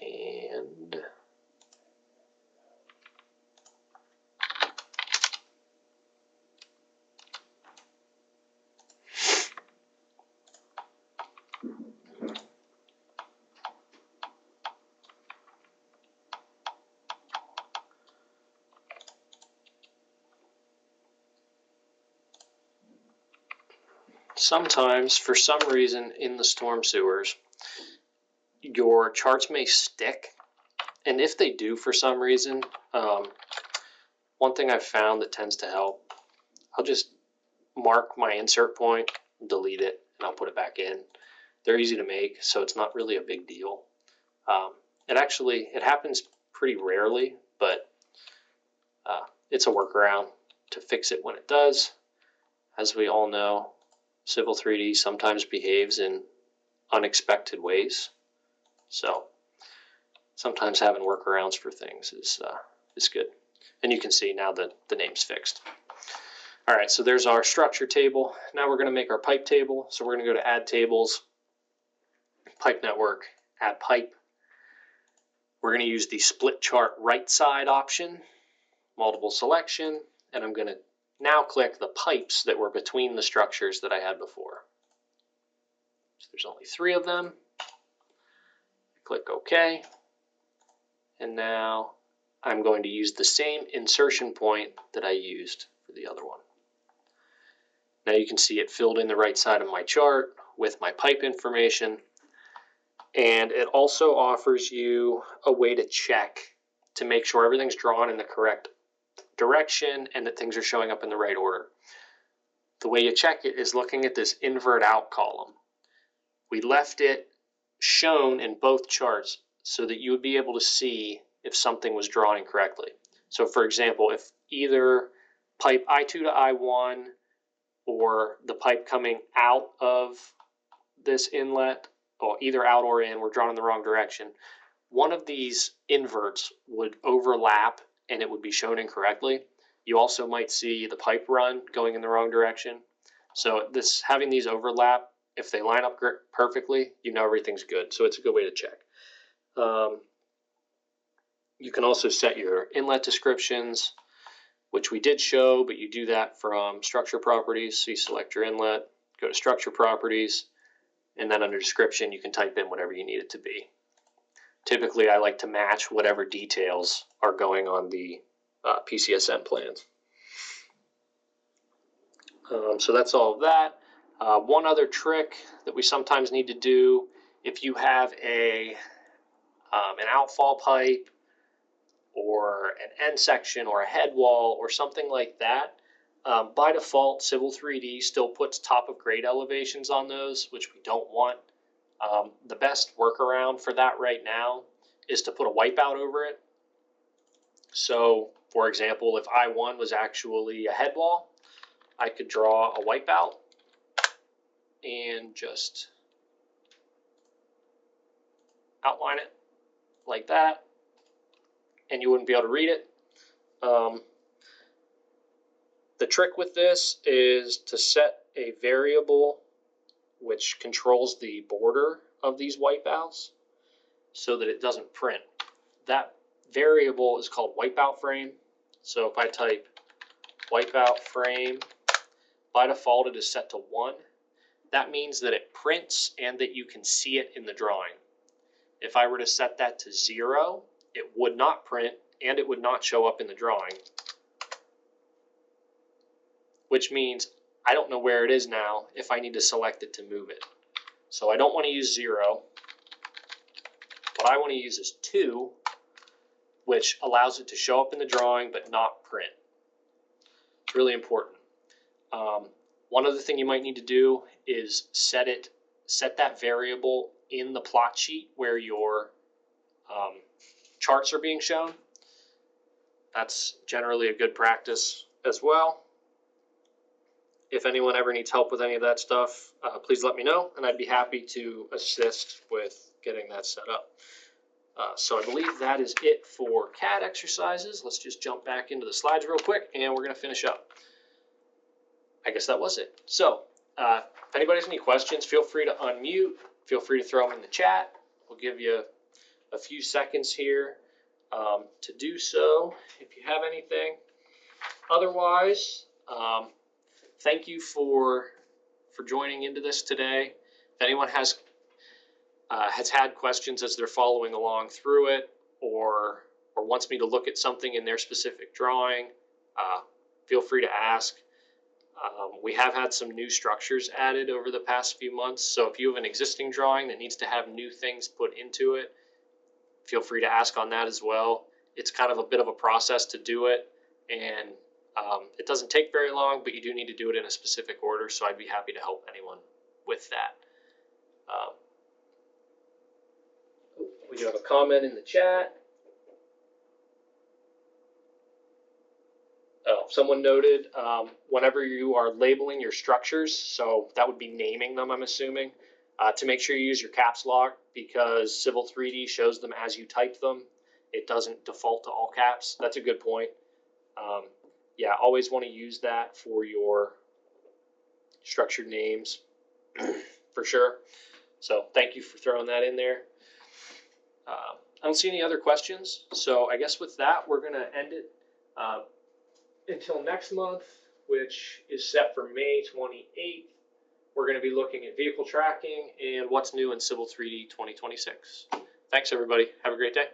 And sometimes, for some reason, in the storm sewers, your charts may stick. And if they do for some reason, one thing I've found that tends to help, I'll just mark my insert point, delete it, and I'll put it back in. They're easy to make, so it's not really a big deal. It happens pretty rarely, but it's a workaround to fix it when it does. As we all know, Civil 3D sometimes behaves in unexpected ways. So sometimes having workarounds for things is good. And you can see now that the name's fixed. All right, so there's our structure table. Now we're going to make our pipe table. So we're going to go to Add Tables, Pipe Network, Add Pipe. We're going to use the Split Chart Right Side option, multiple selection, and I'm going to now click the pipes that were between the structures that I had before. So there's only 3 of them. Click OK. And now I'm going to use the same insertion point that I used for the other one. Now you can see it filled in the right side of my chart with my pipe information. And it also offers you a way to check to make sure everything's drawn in the correct direction and that things are showing up in the right order. The way you check it is looking at this invert out column. We left it shown in both charts so that you would be able to see if something was drawn incorrectly. So for example, if either pipe I2 to I1 or the pipe coming out of this inlet, or either out or in, were drawn in the wrong direction, one of these inverts would overlap and it would be shown incorrectly. You also might see the pipe run going in the wrong direction. So having these overlap, if they line up perfectly, you know everything's good. So it's a good way to check. You can also set your inlet descriptions, which we did show, but you do that from structure properties. So you select your inlet, go to structure properties, and then under description, you can type in whatever you need it to be. Typically, I like to match whatever details are going on the PCSN plans. So that's all of that. One other trick that we sometimes need to do, if you have an outfall pipe or an end section or a head wall or something like that, by default, Civil 3D still puts top of grade elevations on those, which we don't want. The best workaround for that right now is to put a wipeout over it. So, for example, if I1 was actually a head wall, I could draw a wipeout and just outline it like that, and you wouldn't be able to read it. The trick with this is to set a variable which controls the border of these wipeouts so that it doesn't print. That variable is called wipeout frame. So if I type wipeout frame, by default it is set to 1. That means that it prints and that you can see it in the drawing. If I were to set that to 0, it would not print and it would not show up in the drawing, which means I don't know where it is now if I need to select it to move it. So I don't want to use 0. What I want to use is 2, which allows it to show up in the drawing but not print. It's really important. One other thing you might need to do is set that variable in the plot sheet where your charts are being shown. That's generally a good practice as well. If anyone ever needs help with any of that stuff, please let me know, and I'd be happy to assist with getting that set up. So I believe that is it for CAD exercises. Let's just jump back into the slides real quick, and we're going to finish up. I guess that was it. So if anybody has any questions, feel free to unmute. Feel free to throw them in the chat. We'll give you a few seconds here to do so if you have anything. Otherwise, thank you for joining into this today. If anyone has had questions as they're following along through it, or wants me to look at something in their specific drawing, feel free to ask. We have had some new structures added over the past few months, so if you have an existing drawing that needs to have new things put into it, feel free to ask on that as well. It's kind of a bit of a process to do it, and it doesn't take very long, but you do need to do it in a specific order, so I'd be happy to help anyone with that. We do have a comment in the chat. Someone noted whenever you are labeling your structures, so that would be naming them, I'm assuming, to make sure you use your caps lock, because Civil 3D shows them as you type them. It doesn't default to all caps. That's a good point. Yeah, always want to use that for your structured names for sure. So thank you for throwing that in there. I don't see any other questions, so I guess with that, we're going to end it. Until next month, which is set for May 28th, we're going to be looking at vehicle tracking and what's new in Civil 3D 2026. Thanks, everybody. Have a great day.